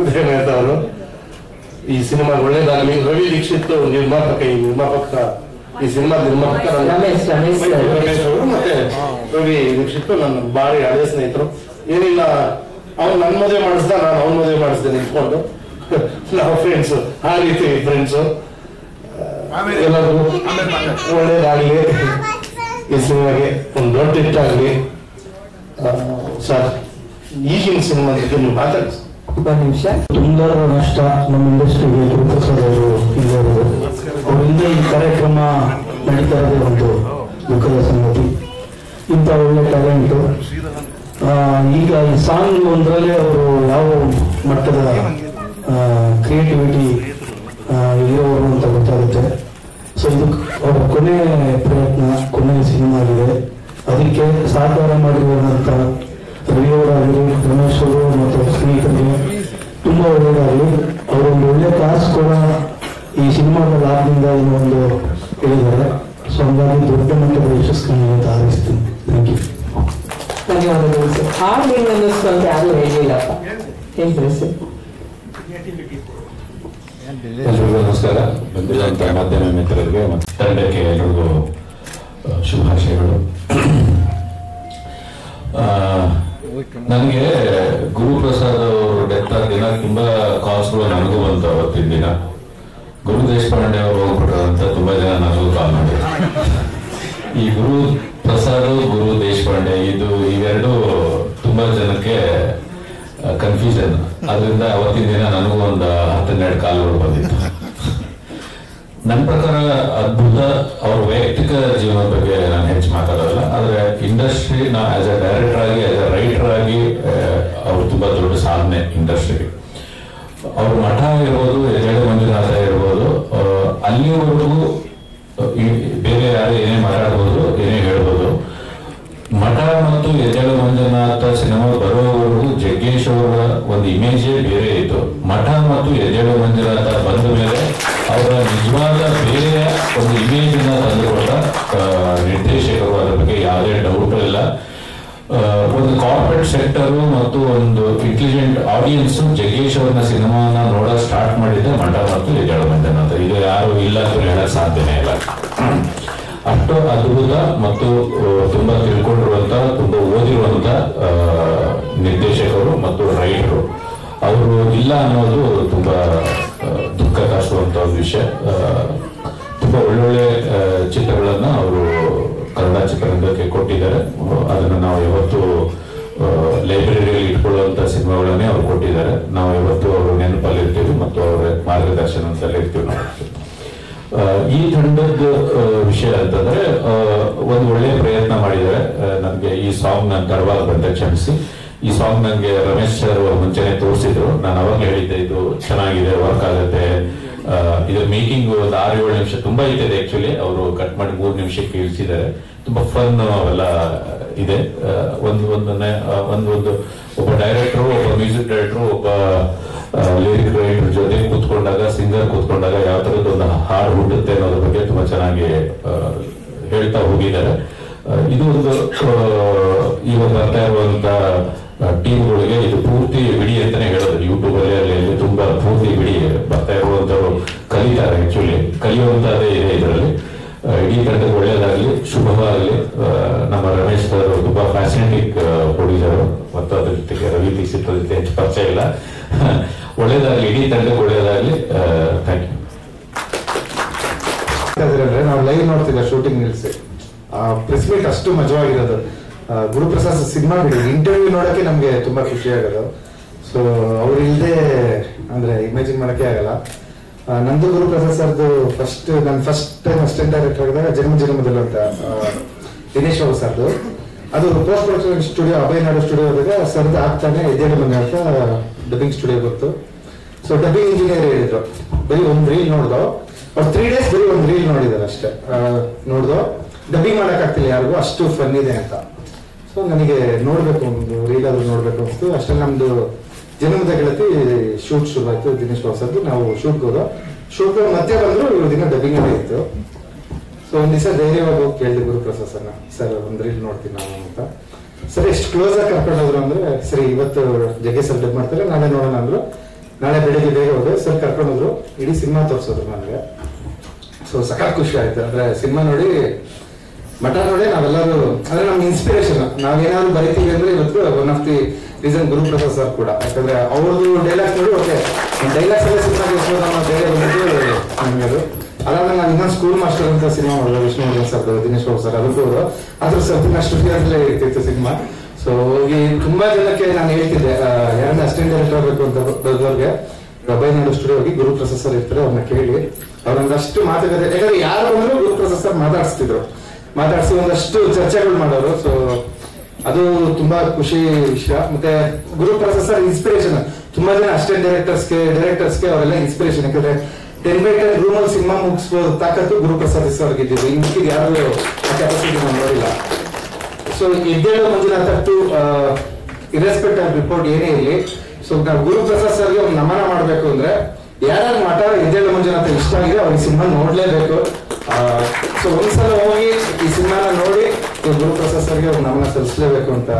S4: ಉದಯ ಮೇಹ್ತಾ ಅವರು ಈ ಸಿನಿಮಾ ಒಳ್ಳೇದಾಗಲಿ. ರವಿ ದೀಕ್ಷಿತ್ ನಿರ್ಮಾಪಕ, ಈ ಸಿನಿಮಾ ನಿರ್ಮಾಪಕ ರಮೇಶ್ ಅವರು ಮತ್ತೆ ರವಿ ದೀಕ್ಷಿತ್ ನನ್ನ ಭಾರಿ ಹಳೆಯ ಸ್ನೇಹಿತರು. ಏನಿಲ್ಲ, ಅವ್ನು ನನ್ನ ಮದುವೆ ಮಾಡಿಸ್ದ, ನಾನು ಅವ್ನ ಮದುವೆ ಮಾಡಿಸ್ದೆ ನಿಂತ್ಕೊಂಡು. ನಾವು ಫ್ರೆಂಡ್ಸ್, ಆ ರೀತಿ ಫ್ರೆಂಡ್ಸು. ಎಲ್ಲರಿಗೂ ಒಳ್ಳೇದಾಗ್ಲಿ, ಈ ಸಿನಿಮಾಗೆ ಒಂದು ದೊಡ್ಡ ಹಿಟ್ಟಾಗ್ಲಿ. ಸರ್, ಈಗಿನ ಸಿನಿಮಾ ಬಗ್ಗೆ ನೀವು ಮಾತಾಡಿ.
S1: ಒಂದು ನಿಮಿಷ.
S6: ತುಂಬಾ ನಷ್ಟ ನಮ್ಮ ಇಂಡಸ್ಟ್ರಿಗೆ ಗುರುಪ್ರಸಾದ್ ಅವರು ಇಲ್ಲವರು. ಅವರಿಂದ ಈ ಕಾರ್ಯಕ್ರಮ ನಡೀತಾ ಇರೋದೇ ಒಂದು ದುಃಖದ ಸಂಗತಿ. ಇಂಥ ಒಳ್ಳೆ ಟ್ಯಾಲೆಂಟು. ಈಗ ಈ ಸಾಂಗ್ ಒಂದರಲ್ಲೇ ಅವರು ಯಾವ ಮಟ್ಟದ ಕ್ರಿಯೇಟಿವಿಟಿ ಇರೋರು ಅಂತ ಗೊತ್ತಾಗುತ್ತೆ. ಸೊ ಇದು ಅವರ ಕೊನೆ ಪ್ರಯತ್ನ, ಕೊನೆ ಸಿನಿಮಾ ಆಗಿದೆ. ಅದಕ್ಕೆ ಸಹಕಾರ ಮಾಡಿರುವಂತ ರವಿಯವರಾಗಲಿ, ರಮೇಶ್ ಅವರು ಮತ್ತು ಸ್ನೇಹಿತರಿಗೆ ತುಂಬಾ ಒಳ್ಳೆಯದಾಗಲಿ. ಅವರೊಂದು ಒಳ್ಳೆ ಕ್ಲಾಸ್ ಕೂಡ ಈ ಸಿನಿಮಾದ ಲಾಭದಿಂದ ಒಂದು ಹೇಳಿದ್ದಾರೆ. ಸೊ ಹಂಗಾಗಿ ದೊಡ್ಡ ಮಟ್ಟದ ಯಶಸ್ಸನ್ನು ಅಂತ ಹಾರೈಸ್ತೀನಿ. Thank you.
S1: ಧನ್ಯವಾದಗಳು ಸರ್. ಹಾಡು ಏನು ಅನ್ನಿಸ್ತು ಅಂತ ಯಾರು ಹೇಳಿಲ್ಲಪ್ಪ, ಹೇಳ್ತೀರಿ ಸರ್.
S7: ಎಲ್ರಿಗೂ ನಮಸ್ಕಾರ. ಬಂದಿರುವಂತ ಮಾಧ್ಯಮ ಮಿತ್ರರಿಗೆ ಮತ್ತು ತಂಡಕ್ಕೆ ಎಲ್ರಿಗೂ ಶುಭಾಶಯಗಳು. ನನಗೆ ಗುರುಪ್ರಸಾದ್ ಅವರು ಡೆತ್ ಆದ ದಿನ ತುಂಬಾ ಕಾಲ್ಸ್ಗಳು ನನಗೂ ಬಂತು. ಅವತ್ತಿನ ದಿನ ಗುರು ದೇಶಪಾಂಡೆ ಅವರು ಹೋಗ್ಬಿಟ್ರು ಅಂತ ತುಂಬಾ ಜನ ನನಗೂ ಕಾಲ್ ಮಾಡಿದ್ರು. ಈ ಗುರು ಪ್ರಸಾದ್, ಗುರು ದೇಶಪಾಂಡೆ ಇವೆರಡು ತುಂಬಾ ಜನಕ್ಕೆ ಕನ್ಫ್ಯೂಷನ್. ಅದರಿಂದ ಅವತ್ತಿನ ದಿನ ನನಗೂ ಒಂದು 10-12 ಕಾಲ್ಗಳು ಬಂದಿತ್ತು. ನನ್ನ ಪ್ರಕಾರ ಅದ್ಭುತ. ಅವ್ರ ವೈಯಕ್ತಿಕ ಜೀವನದ ಬಗ್ಗೆ ನಾನು ಹೆಚ್ಚು ಮಾತಾಡೋಲ್ಲ, ಆದ್ರೆ ಇಂಡಸ್ಟ್ರಿ ಆಸ್ ಎ ಡೈರೆಕ್ಟರ್ ಆಗಿ, ಆಸ್ ಎ ರೈಟರ್ ಆಗಿ ಅವ್ರು ತುಂಬಾ ದೊಡ್ಡ ಸಾಧನೆ ಇಂಡಸ್ಟ್ರಿಗೆ. ಅವ್ರ ಮಠ ಇರ್ಬೋದು, ಎಜೆಡೆ ಮಂಜುನಾಥ ಇರ್ಬೋದು, ಅಲ್ಲಿವರೆಗೂ ಬೇರೆ ಯಾರು ಏನೇ ಮಾತಾಡ್ಬೋದು, ಏನೇ ಹೇಳ್ಬೋದು. ಮಠ ಮತ್ತು ಎಜೆಡೆ ಮಂಜುನಾಥ ಸಿನಿಮಾ ಬರೋವರೆಗೂ ಜಗ್ಗೇಶ್ ಅವರ ಒಂದು ಇಮೇಜೇ ಬೇರೆ ಇತ್ತು. ಮಠ ಮತ್ತು ಎಜೆಡೆ ಮಂಜುನಾಥ ಬಂದ ಮೇಲೆ ಅವರ ನಿಜವಾದ ಬೇರೆ ಒಂದು ಇಮೇಜ್ ಅನ್ನ ತಂದುಕೊಟ್ಟ ನಿರ್ದೇಶಕರು. ಅದರ ಬಗ್ಗೆ ಯಾವುದೇ ಡೌಟ್ ಇಲ್ಲ. ಒಂದು ಕಾರ್ಪೊರೇಟ್ ಸೆಕ್ಟರು ಮತ್ತು ಒಂದು ಇಂಟೆಲಿಜೆಂಟ್ ಆಡಿಯನ್ಸ್ ಜಗ್ಗೇಶ್ ಅವ್ರನ್ನ ಸಿನಿಮಾನ ನೋಡಕ್ ಸ್ಟಾರ್ಟ್ ಮಾಡಿದ್ದೆ ಮಠ ಮತ್ತು ಎಜೆಡೆ ಮಂಜುನಾಥ. ಇದು ಯಾರು ಇಲ್ಲ ಅಂತ ಹೇಳಕ್ ಸಾಧ್ಯನೇ ಇಲ್ಲ. ಅಷ್ಟು ಅದ್ಭುತ ಮತ್ತು ತುಂಬಾ ತಿಳ್ಕೊಂಡಿರುವಂತ, ತುಂಬಾ ಓದಿರುವಂತ ನಿರ್ದೇಶಕರು ಮತ್ತು ರೈಟರು. ಅವರು ಇಲ್ಲ ಅನ್ನೋದು ತುಂಬಾ ದುಃಖ ಕಾಸುವಂತ ವಿಷಯ. ತುಂಬಾ ಒಳ್ಳೊಳ್ಳೆ ಚಿತ್ರಗಳನ್ನ ಅವರು ಕನ್ನಡ ಚಿತ್ರರಂಗಕ್ಕೆ ಕೊಟ್ಟಿದ್ದಾರೆ. ಅದನ್ನ ನಾವು ಯಾವತ್ತು ಲೈಬ್ರರಿಯಲ್ಲಿ ಇಟ್ಕೊಳ್ಳುವಂತ ಸಿನಿಮಾಗಳನ್ನೇ ಅವ್ರು ಕೊಟ್ಟಿದ್ದಾರೆ. ನಾವು ಯಾವತ್ತು ಅವರು ನೆನಪಲ್ಲಿ ಇರ್ತೀವಿ ಮತ್ತು ಅವರ ಮಾರ್ಗದರ್ಶನದಲ್ಲಿ ಇರ್ತೀವಿ. ನಾವು ಈ ತಂಡದ ವಿಷಯ ಅಂತಂದ್ರೆ ಒಂದು ಒಳ್ಳೆಯ ಪ್ರಯತ್ನ ಮಾಡಿದ್ದಾರೆ. ನನಗೆ ಈ ಸಾಂಗ್ ನಾನು ತಡವಾಗಿ ಬಂದ ಕ್ಷಮಿಸಿ. ಈ ಸಾಂಗ್ ನನಗೆ ರಮೇಶ್ ಸರ್ ಮುಂಚೆನೆ ತೋರಿಸಿದ್ರು. ನಾನು ಅವಾಗ ಹೇಳಿದ್ದೆ ಇದು ಚೆನ್ನಾಗಿದೆ, ವರ್ಕ್ ಆಗುತ್ತೆ. ಇದರ ಮೇಕಿಂಗ್ ಒಂದು 6-7 ನಿಮಿಷ ತುಂಬಾ ಇದೆ. ಆಕ್ಚುಲಿ ಅವರು ಕಟ್ ಮಾಡಿ 3 ನಿಮಿಷಕ್ಕೆ ಇಳಿಸಿದ್ದಾರೆ. ತುಂಬಾ ಫನ್ ಅವೆಲ್ಲ ಇದೆ. ಒಬ್ಬ ಡೈರೆಕ್ಟರ್, ಒಬ್ಬ ಮ್ಯೂಸಿಕ್ ಡೈರೆಕ್ಟರ್, ಒಬ್ಬ ಲಿರಿಕ್ ರೈಟರ್ ಜೊತೆ ಕೂತ್ಕೊಂಡಾಗ, ಸಿಂಗರ್ ಕೂತ್ಕೊಂಡಾಗ ಯಾವ ತರದ್ದು ಒಂದು ಹಾಡು ಹುಟ್ಟುತ್ತೆ ಅನ್ನೋದ್ರ ಬಗ್ಗೆ ತುಂಬಾ ಚೆನ್ನಾಗಿ ಹೇಳ್ತಾ ಹೋಗಿದ್ದಾರೆ. ಇದು ಒಂದು ಇವಾಗ ಬರ್ತಾ ಇರುವಂತ ಟೀಮ್ಗಳಿಗೆ ಇದು ಪೂರ್ತಿ ಬಿಡಿ ಅಂತಾನೆ ಹೇಳೋದು. ಯೂಟ್ಯೂಬ್ ಅಲ್ಲಿ ತುಂಬಾ ಪೂರ್ತಿ ಬಿಡಿ ಬರ್ತಾ ಇರುವಂತವ್ರು ಕಲಿತಾರೆ. ಆಕ್ಚುಲಿ ಕಲಿಯುವಂತದೇ ಇದೆ ಇದರಲ್ಲಿ. ಇಡೀ ತಂಡಕ್ಕೆ ಒಳ್ಳೆಯದಾಗಲಿ, ಶುಭವಾಗಲಿ. ನಮ್ಮ ರಮೇಶ್ ಸರ್ ತುಂಬಾ ಫ್ಯಾಸಿನೇಟಿಂಗ್ ಪ್ರೊಡ್ಯೂಸರ್, ಮತ್ತು ಅದ್ರ ಜೊತೆಗೆ ರವಿ ದೀಕ್ಷಿತ್ ಜೊತೆ ಹೆಚ್ಚು ಪರಿಚಯ ಇಲ್ಲ. ಒಳ್ಳೆಯದಾಗಲಿ, ಇಡೀ ತಂಡಕ್ಕೆ ಒಳ್ಳೆಯದಾಗಲಿ. Thank you.
S8: ನಾವು ಲೈವ್ ನೋಡ್ತಿದ್ದ ಶೂಟಿಂಗ್ ನಿಲ್ಸಿ ಪ್ರೆಸ್ ಮೀಟ್ ಅಷ್ಟು ಮಜವಾಗಿರೋದು. ಗುರುಪ್ರಸಾದ್ ಸಿನಿಮಾ ಬಿಡಿ, ಇಂಟರ್ವ್ಯೂ ನೋಡಕ್ಕೆ ನಮ್ಗೆ ತುಂಬಾ ಖುಷಿ ಆಗೋದು. ಸೊ ಅವ್ರು ಇಲ್ಲದೆ ಅಂದ್ರೆ ಇಮ್ಯಾಜಿನ್ ಮಾಡಕ್ಕೆ ಆಗಲ್ಲ. ನಂದು ಗುರುಪ್ರಸಾದ್ ಸರ್ದು ನಾನು ಫಸ್ಟ್ ಟೈಮ್ ಅಸಿಸ್ಟೆಂಟ್ ಡೈರೆಕ್ಟರ್ ಆಗಿದಾಗ ಜನ್ಮದಲ್ಲಿ ಅಂತ ದಿನೇಶ್ ಬಾಬು ಸರ್ದು, ಅದು ಪೋಸ್ಟ್ ಪ್ರೊಡಕ್ಷನ್ ಸ್ಟುಡಿಯೋ ಅಭಯನಾಡು ಸ್ಟುಡಿಯೋ ಹೋದಾಗ ಸರ್ದು ಆಗ್ತಾನೆ ಎದ್ದೇಳು ಬಂದ ಅಂತ ಡಬ್ಬಿಂಗ್ ಸ್ಟುಡಿಯೋ ಬಂತು. ಸೊ ಡಬ್ಬಿಂಗ್ ಇಂಜಿನಿಯರ್ ಹೇಳಿದ್ರು, ಬರೀ ಒಂದು ರೀಲ್ ನೋಡ್ದೋ, ಅವ್ರು 3 days ಬರೀ ಒಂದು ರೀಲ್ ನೋಡಿದಾರೆ ಅಷ್ಟೇ. ನೋಡ್ದೋ ಡಬ್ಬಿಂಗ್ ಮಾಡಕ್ ಆಗ್ತಿಲ್ಲ ಯಾರಿಗೂ, ಅಷ್ಟು ಫನ್ ಇದೆ ಅಂತ. ಸೊ ನನಗೆ ನೋಡ್ಬೇಕು, ಒಂದು ರೀಲ್ ಆದ್ರೂ ನೋಡ್ಬೇಕು ಅನಿಸ್ತು. ಅಷ್ಟೇ ನಮ್ದು ಜನ್ಮದ ಗೆಳತಿ ಶೂಟ್ ಶುರುವಾಯ್ತು ದಿನೇಶ್ ಬಾಬು ಸರ್ದು. ನಾವು ಶೂಟ್ಗೆ ಹೋದೋ, ಶೂಟ್ ಮತ್ತೆ ಬಂದ್ರು, ಇವ್ರ ದಿನ ಡಬ್ಬಿಂಗ್ ಅಲ್ಲೇ ಇತ್ತು. ಸೊ ಒಂದ್ ದಿವಸ ಧೈರ್ಯವಾಗಿ ಹೋಗಿ ಕೇಳಿದೆ ಗುರುಪ್ರಸಾದ್ ಸರ್ನ, ಸರ್ ಒಂದು ರೀಲ್ ನೋಡ್ತೀನಿ ನಾವು ಅಂತ. ಸರ್ ಎಷ್ಟು ಕ್ಲೋಸ್ ಆಗಿ ಕರ್ಕೊಂಡು ಹೋದ್ರು ಅಂದ್ರೆ, ಸರಿ ಇವತ್ತು ಜಗ್ಗೆ ಸರ್ ಡಬ್ ಮಾಡ್ತಾರೆ, ನಾಳೆ ನೋಡೋಣ ಅಂದ್ರು. ನಾಳೆ ಬೆಳಿಗ್ಗೆ ಬೇಗ ಹೋದ್ರೆ ಸರ್ ಕರ್ಕೊಂಡು ಹೋದ್ರು, ಇಡೀ ಸಿನಿಮಾ ತೋರಿಸೋದ್ರು ನನಗೆ. ಸೊ ಸಖತ್ ಖುಷಿ ಆಯ್ತು. ಅಂದ್ರೆ ಸಿನಿಮಾ ನೋಡಿ, ಮಠ ನೋಡಿ ನಾವೆಲ್ಲರೂ, ಅಂದ್ರೆ ನಮ್ಗೆ ಇನ್ಸ್ಪಿರೇಷನ್. ನಾವೇನಾದ್ರು ಬರಿತೀವಿ ಅಂದ್ರೆ ಇವತ್ತು one of the reason Guruprasad sir ಕೂಡ. ಯಾಕಂದ್ರೆ ಅವ್ರದ್ದು ಡೈಲಾಗ್ಸ್ ನೋಡಿ, ಓಕೆ ಡೈಲಾಗ್ಸ್ ಎಲ್ಲ ಸಿನಿಮಾಗೆ ನಮ್ಮ ಬೇರೆ ಬಂದಿದ್ದು ನಮ್ಗೆ ಅದು. ಅದಾದ್ರೆ ನಾವು ಇನ್ನೊಂದು ಸ್ಕೂಲ್ ಮಾಸ್ಟರ್ ಅಂತ ಸಿನಿಮಾ ಮಾಡಿದ್ರು, ವಿಷ್ಣು ಸರ್ದು, ದಿನೇಶ್ ಬಾಬು ಸರ್, ಅದಕ್ಕೂ ಅದ್ರ ಸ್ವಲ್ಪ ಅಷ್ಟು ಫಿಯರ್ಲೇ ಇರ್ತಿತ್ತು ಸಿನಿಮಾ. ಸೊ ಹೋಗಿ ತುಂಬಾ ಜನಕ್ಕೆ ನಾನು ಹೇಳ್ತಿದ್ದೆ, ಯಾರನ್ನ ಅಸಿಸ್ಟೆಂಟ್ ಡೈರೆಕ್ಟರ್ ಆಗಬೇಕು ಅಂತ ಬಂದವ್ರಿಗೆ ಅಭಯನಾಡು ಸ್ಟುಡಿಯೋ ಹೋಗಿ ಗುರುಪ್ರಸಾದ್ ಸರ್ ಇರ್ತಾರೆ, ಅವ್ರನ್ನ ಕೇಳಿ ಅವ್ರೊಂದಷ್ಟು ಮಾತುಕತೆ. ಯಾಕಂದ್ರೆ ಯಾರು ಬಂದ್ರು ಗುರುಪ್ರಸಾದ್ ಸರ್ ಮಾತಾಡಿಸಿ ಒಂದಷ್ಟು ಚರ್ಚೆಗಳು ಮಾಡೋರು. ಸೊ ಅದು ತುಂಬಾ ಖುಷಿ ವಿಷಯ. ಮತ್ತೆ ಗುರುಪ್ರಸಾದ್ ಸರ್ ಇನ್ಸ್ಪಿರೇಷನ್. ತುಂಬಾ ಜನ ಅಸಿಸ್ಟೆಂಟ್ ಡೈರೆಕ್ಟರ್ಸ್ಗೆ ಅವರೆಲ್ಲ ಇನ್ಸ್ಪಿರೇಷನ್. ಯಾಕಂದ್ರೆ 10x10 ರೂಮಲ್ಲಿ ಸಿನಿಮಾ ಮುಗಿಸ್ಬೋದು ತಾಕತ್ತು ಗುರುಪ್ರಸಾದ್ ಸರ್ಗೆ ಇದ್ದಿದ್ದು, ಇನ್ನಿಗೆ ಯಾರು ಕೆಪಾಸಿಟಿ ನಾವು ನೋಡಿಲ್ಲ. ಸೊ ಎದ್ದೇಳು ಮಂಜುನಾಥ ಟು ಇರೆಸ್ಪೆಕ್ಟ್ ಆಫ್ ರಿಪೋರ್ಟ್ ಏನೇ ಇರಲಿ, ಸೊ ನಾವು ಗುರುಪ್ರಸಾದ್ ಸರ್ಗೆ ಒಂದು ನಮನ ಮಾಡಬೇಕು ಅಂದ್ರೆ, ಯಾರ್ಯಾರು ಮಠ ಎದ್ದೇಳು ಮಂಜುನಾಥ ಇಷ್ಟ ಆಗಿದೆ ಅವ್ರಿಗೆ ಸಿನಿಮಾ ನೋಡ್ಲೇಬೇಕು. ಸೊ ಒಂದ್ಸಲ ಹೋಗಿ ಈ ಸಿನಿಮಾನ ನೋಡಿ ಗುರುಪ್ರಸಾದ್ ಸರ್ಗೆ ಒಂದು ನಮನ ಸಲ್ಲಿಸಲೇಬೇಕು ಅಂತ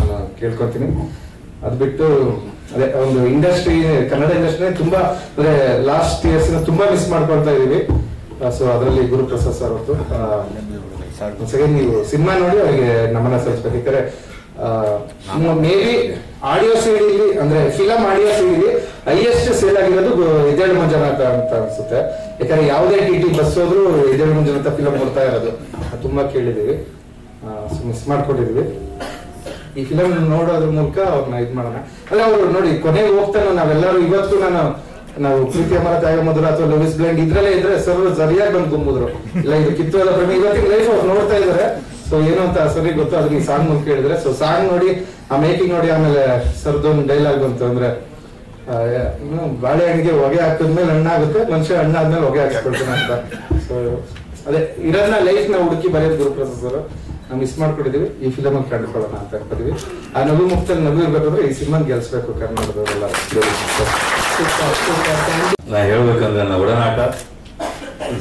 S8: ನಾನು ಕೇಳ್ಕೊತೀನಿ. ಅದ್ ಬಿಟ್ಟು ಅದೇ ಒಂದು ಇಂಡಸ್ಟ್ರಿ, ಕನ್ನಡ ಇಂಡಸ್ಟ್ರಿ ತುಂಬಾ ಅಂದ್ರೆ ಲಾಸ್ಟ್ ಇಯರ್ಸ್ ತುಂಬಾ ಮಿಸ್ ಮಾಡ್ಕೊಳ್ತಾ ಇದೀವಿ. ಸೊ ಅದರಲ್ಲಿ ಗುರುಪ್ರಸಾದ್ ಸರ್ ಹೊತ್ತು ಸೆಕೆಂಡ್ ನೀವು ಸಿನಿಮಾ ನೋಡಿ ಅವರಿಗೆ ನಮನ ಸಲ್ಲಿಸ್ಬೇಕು. ಯಾಕಂದ್ರೆ ಮೇ ಬಿ ಆಡಿಯೋ ಸಿಡಿಲಿ, ಅಂದ್ರೆ ಫಿಲಂ ಆಡಿಯೋ ಸಿಡಿಲಿ ಹೈಯೆಸ್ಟ್ ಸೇಲ್ ಆಗಿರೋದು ಎದ್ದೇಳು ಮಂಜುನಾಥ ಅಂತ ಅನ್ಸುತ್ತೆ. ಯಾಕಂದ್ರೆ ಯಾವುದೇ ಟಿ ಬಸ್ ಹೋದ್ರು ಎದ್ದೇಳು ಮಂಜುನಾಥ ಫಿಲಂ ಬರ್ತಾ ಇರೋದು ತುಂಬಾ ಕೇಳಿದೀವಿ, ಮಿಸ್ ಮಾಡ್ಕೊಂಡಿದೀವಿ. ಈ ಫಿಲಂ ನೋಡೋದ್ರ ಮೂಲಕ ಅವ್ರನ್ನ ಇದ್ ಮಾಡೋಣ. ಅಂದ್ರೆ ಅವ್ರು ನೋಡಿ ಕೊನೆಗೆ ಹೋಗ್ತಾನೆ, ನಾವೆಲ್ಲರೂ ಇವತ್ತು ನಾವು ಪ್ರೀತಿ ಅಮರ ತ್ಯಾಗ ಮಧುರ ಅಥವಾ ಲವ್ ಇಸ್ ಬ್ಲೈಂಡ್ ಇದ್ರಲ್ಲೇ ಇದ್ರೆ ಸರ್ ಸರಿಯಾಗಿ ಬಂದು ಗುಂಬಿದ್ರು. ಇಲ್ಲ ಇದು ಕಿತ್ತೋದ ಪ್ರೇಮಿ ಇವತ್ತಿನ ಲೈಫ್ ಅವ್ರು ನೋಡ್ತಾ ಇದಾರೆ. ಸೊ ಏನು ಅಂತ ಸರಿ ಗೊತ್ತು, ಅದನ್ನ ಈ ಸಾಂಗ್ ಮುಂದೆ ಕೇಳಿದ್ರೆ. ಸೊ ಸಾಂಗ್ ನೋಡಿ, ಆ ಮೇಕಿಂಗ್ ನೋಡಿ, ಆಮೇಲೆ ಸರ್ದೊಂದು ಡೈಲಾಗ್ ಬಂತು ಅಂದ್ರೆ, ಬಾಳೆಹಣ್ಣಿಗೆ ಹೊಗೆ ಹಾಕಿದ್ಮೇಲೆ ಹಣ್ಣಾಗುತ್ತೆ, ಮನುಷ್ಯ ಹಣ್ಣಾದ್ಮೇಲೆ ಹೊಗೆ ಹಾಕಿಸ್ಕೊಳ್ತಾನೆ ಅಂತ. ಸೊ ಅದೇ ಇರೋದನ್ನ ಲೈಫ್ ನ ಹುಡುಕಿ ಬರೆಯೋದು ಗುರುಪ್ರಸಾದ್ ಸರ್. ನಾವು ಮಿಸ್ ಮಾಡ್ಕೊಂಡಿದೀವಿ, ಈ ಫಿಲಮ್ ಅಲ್ಲಿ ಕಂಡುಕೊಳ್ಳೋಣ ಅಂತ ಅನ್ಕೋತೀವಿ. ಆ ನಗು ಮುಕ್ತಲ್ಲಿ ನಗು ಇರ್ಬೇಕಂದ್ರೆ ಈ ಸಿನಿಮಾ ಗೆಲ್ಸ್ಬೇಕು ಕರ್ನಾಟಕದವರೆಲ್ಲ.
S9: ನಾ ಹೇಳ್ಬೇಕಂದ್ರೆ ನನ್ನ ಒಡನಾಟ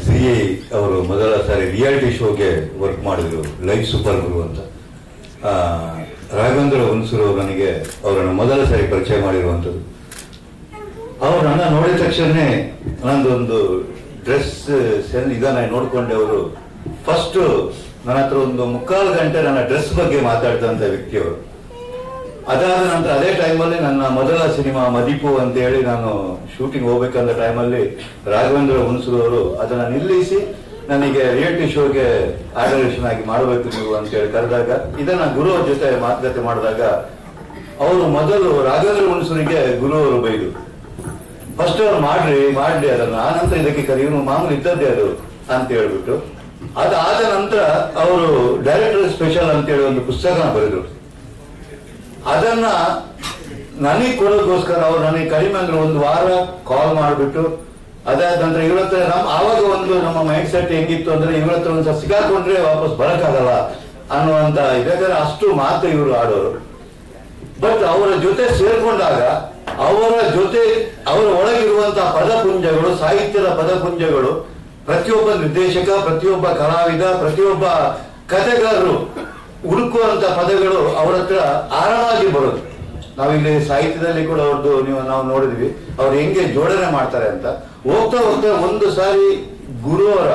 S9: ZA ಅವರು ಮೊದಲ ಸಾರಿ ರಿಯಾಲಿಟಿ ಶೋಗೆ ವರ್ಕ್ ಮಾಡಿದ್ರು, ಲೈವ್ ಸೂಪರ್ ಗುರು ಅಂತ. ರಾಘವೇಂದ್ರ ಹುಣಸೂರು ನನಗೆ ಅವರನ್ನು ಮೊದಲ ಸಾರಿ ಪರಿಚಯ ಮಾಡಿರುವಂಥದ್ದು. ಅವ್ರು ನನ್ನ ನೋಡಿದ ತಕ್ಷಣ ನಂದೊಂದು ಡ್ರೆಸ್ ಇದನ್ನ ನೋಡ್ಕೊಂಡೆ. ಅವರು ಫಸ್ಟ್ ನನ್ನ ಹತ್ರ ಒಂದು 3/4 ಗಂಟೆ ನನ್ನ ಡ್ರೆಸ್ ಬಗ್ಗೆ ಮಾತಾಡ್ತಂತ ವ್ಯಕ್ತಿಯವರು. ಅದಾದ ನಂತರ ಅದೇ ಟೈಮಲ್ಲಿ ನನ್ನ ಮೊದಲ ಸಿನಿಮಾ ಮದಿಪು ಅಂತ ಹೇಳಿ ನಾನು ಶೂಟಿಂಗ್ ಹೋಗ್ಬೇಕಂದ ಟೈಮಲ್ಲಿ ರಾಘವೇಂದ್ರ ಹುಣಸೂರು ಅವರು ಅದನ್ನ ನಿಲ್ಲಿಸಿ ನನಗೆ ರಿಯಾಲಿಟಿ ಶೋಗೆ ಆರ್ಗನೈಸೇಷನ್ ಆಗಿ ಮಾಡಬೇಕು ನೀವು ಅಂತ ಹೇಳಿ ಕರೆದಾಗ, ಇದನ್ನ ಗುರು ಅವ್ರ ಜೊತೆ ಮಾತುಕತೆ ಮಾಡಿದಾಗ ಅವರು ಮೊದಲು ರಾಘವೇಂದ್ರ ಹುಣಸೂರಿಗೆ ಗುರು ಅವರು ಬೈದು, ಫಸ್ಟ್ ಅವ್ರು ಮಾಡ್ಲಿ ಅದನ್ನ, ಆ ನಂತರ ಇದಕ್ಕೆ ಕರೀನು ಮಾಮೂಲಿ ಇದ್ದದ್ದೇ ಅದು ಅಂತ ಹೇಳ್ಬಿಟ್ಟು, ಅದಾದ ನಂತರ ಅವರು ಡೈರೆಕ್ಟರ್ ಸ್ಪೆಷಲ್ ಅಂತೇಳಿ ಒಂದು ಪುಸ್ತಕನ ಬರೆದ್ರು. ಅದನ್ನ ನನಗೆ ಕೊಡೋದಕ್ಕೋಸ್ಕರ ಅವ್ರು ನನಗೆ ಕಡಿಮೆ ಅಂದ್ರೆ 1 ವಾರ ಕಾಲ್ ಮಾಡಿಬಿಟ್ಟು, ಅದಾದ ನಂತರ ಇವ್ರ ಹತ್ರ ಆವಾಗ ಒಂದು ನಮ್ಮ ಮೈಂಡ್ ಸೆಟ್ ಹೆಂಗಿತ್ತು ಅಂದ್ರೆ, ಇವ್ರ ಹತ್ರ ಒಂದ್ಸಲ ಸಿಗಾಕೊಂಡ್ರೆ ವಾಪಸ್ ಬರಕ್ಕಾಗಲ್ಲ ಅನ್ನುವಂತ, ಯಾಕಂದ್ರೆ ಅಷ್ಟು ಮಾತು ಇವರು ಆಡೋರು. ಬಟ್ ಅವರ ಜೊತೆ ಸೇರ್ಕೊಂಡಾಗ ಅವರ ಒಳಗಿರುವಂತಹ ಪದಪುಂಜಗಳು, ಸಾಹಿತ್ಯದ ಪದಪುಂಜಗಳು, ಪ್ರತಿಯೊಬ್ಬ ನಿರ್ದೇಶಕ, ಪ್ರತಿಯೊಬ್ಬ ಕಲಾವಿದ, ಪ್ರತಿಯೊಬ್ಬ ಕಥೆಗಾರರು ಹುಡುಕುವಂತ ಪದಗಳು ಅವರ ಹತ್ರ ಆರಾಮಾಗಿ ಬರೋದು. ನಾವಿಲ್ಲಿ ಸಾಹಿತ್ಯದಲ್ಲಿ ಕೂಡ ಅವ್ರದ್ದು ನಾವು ನೋಡಿದ್ವಿ, ಅವ್ರು ಹೆಂಗೆ ಜೋಡಣೆ ಮಾಡ್ತಾರೆ ಅಂತ. ಹೋಗ್ತಾ ಹೋಗ್ತಾ ಒಂದು ಸಾರಿ ಗುರುವರ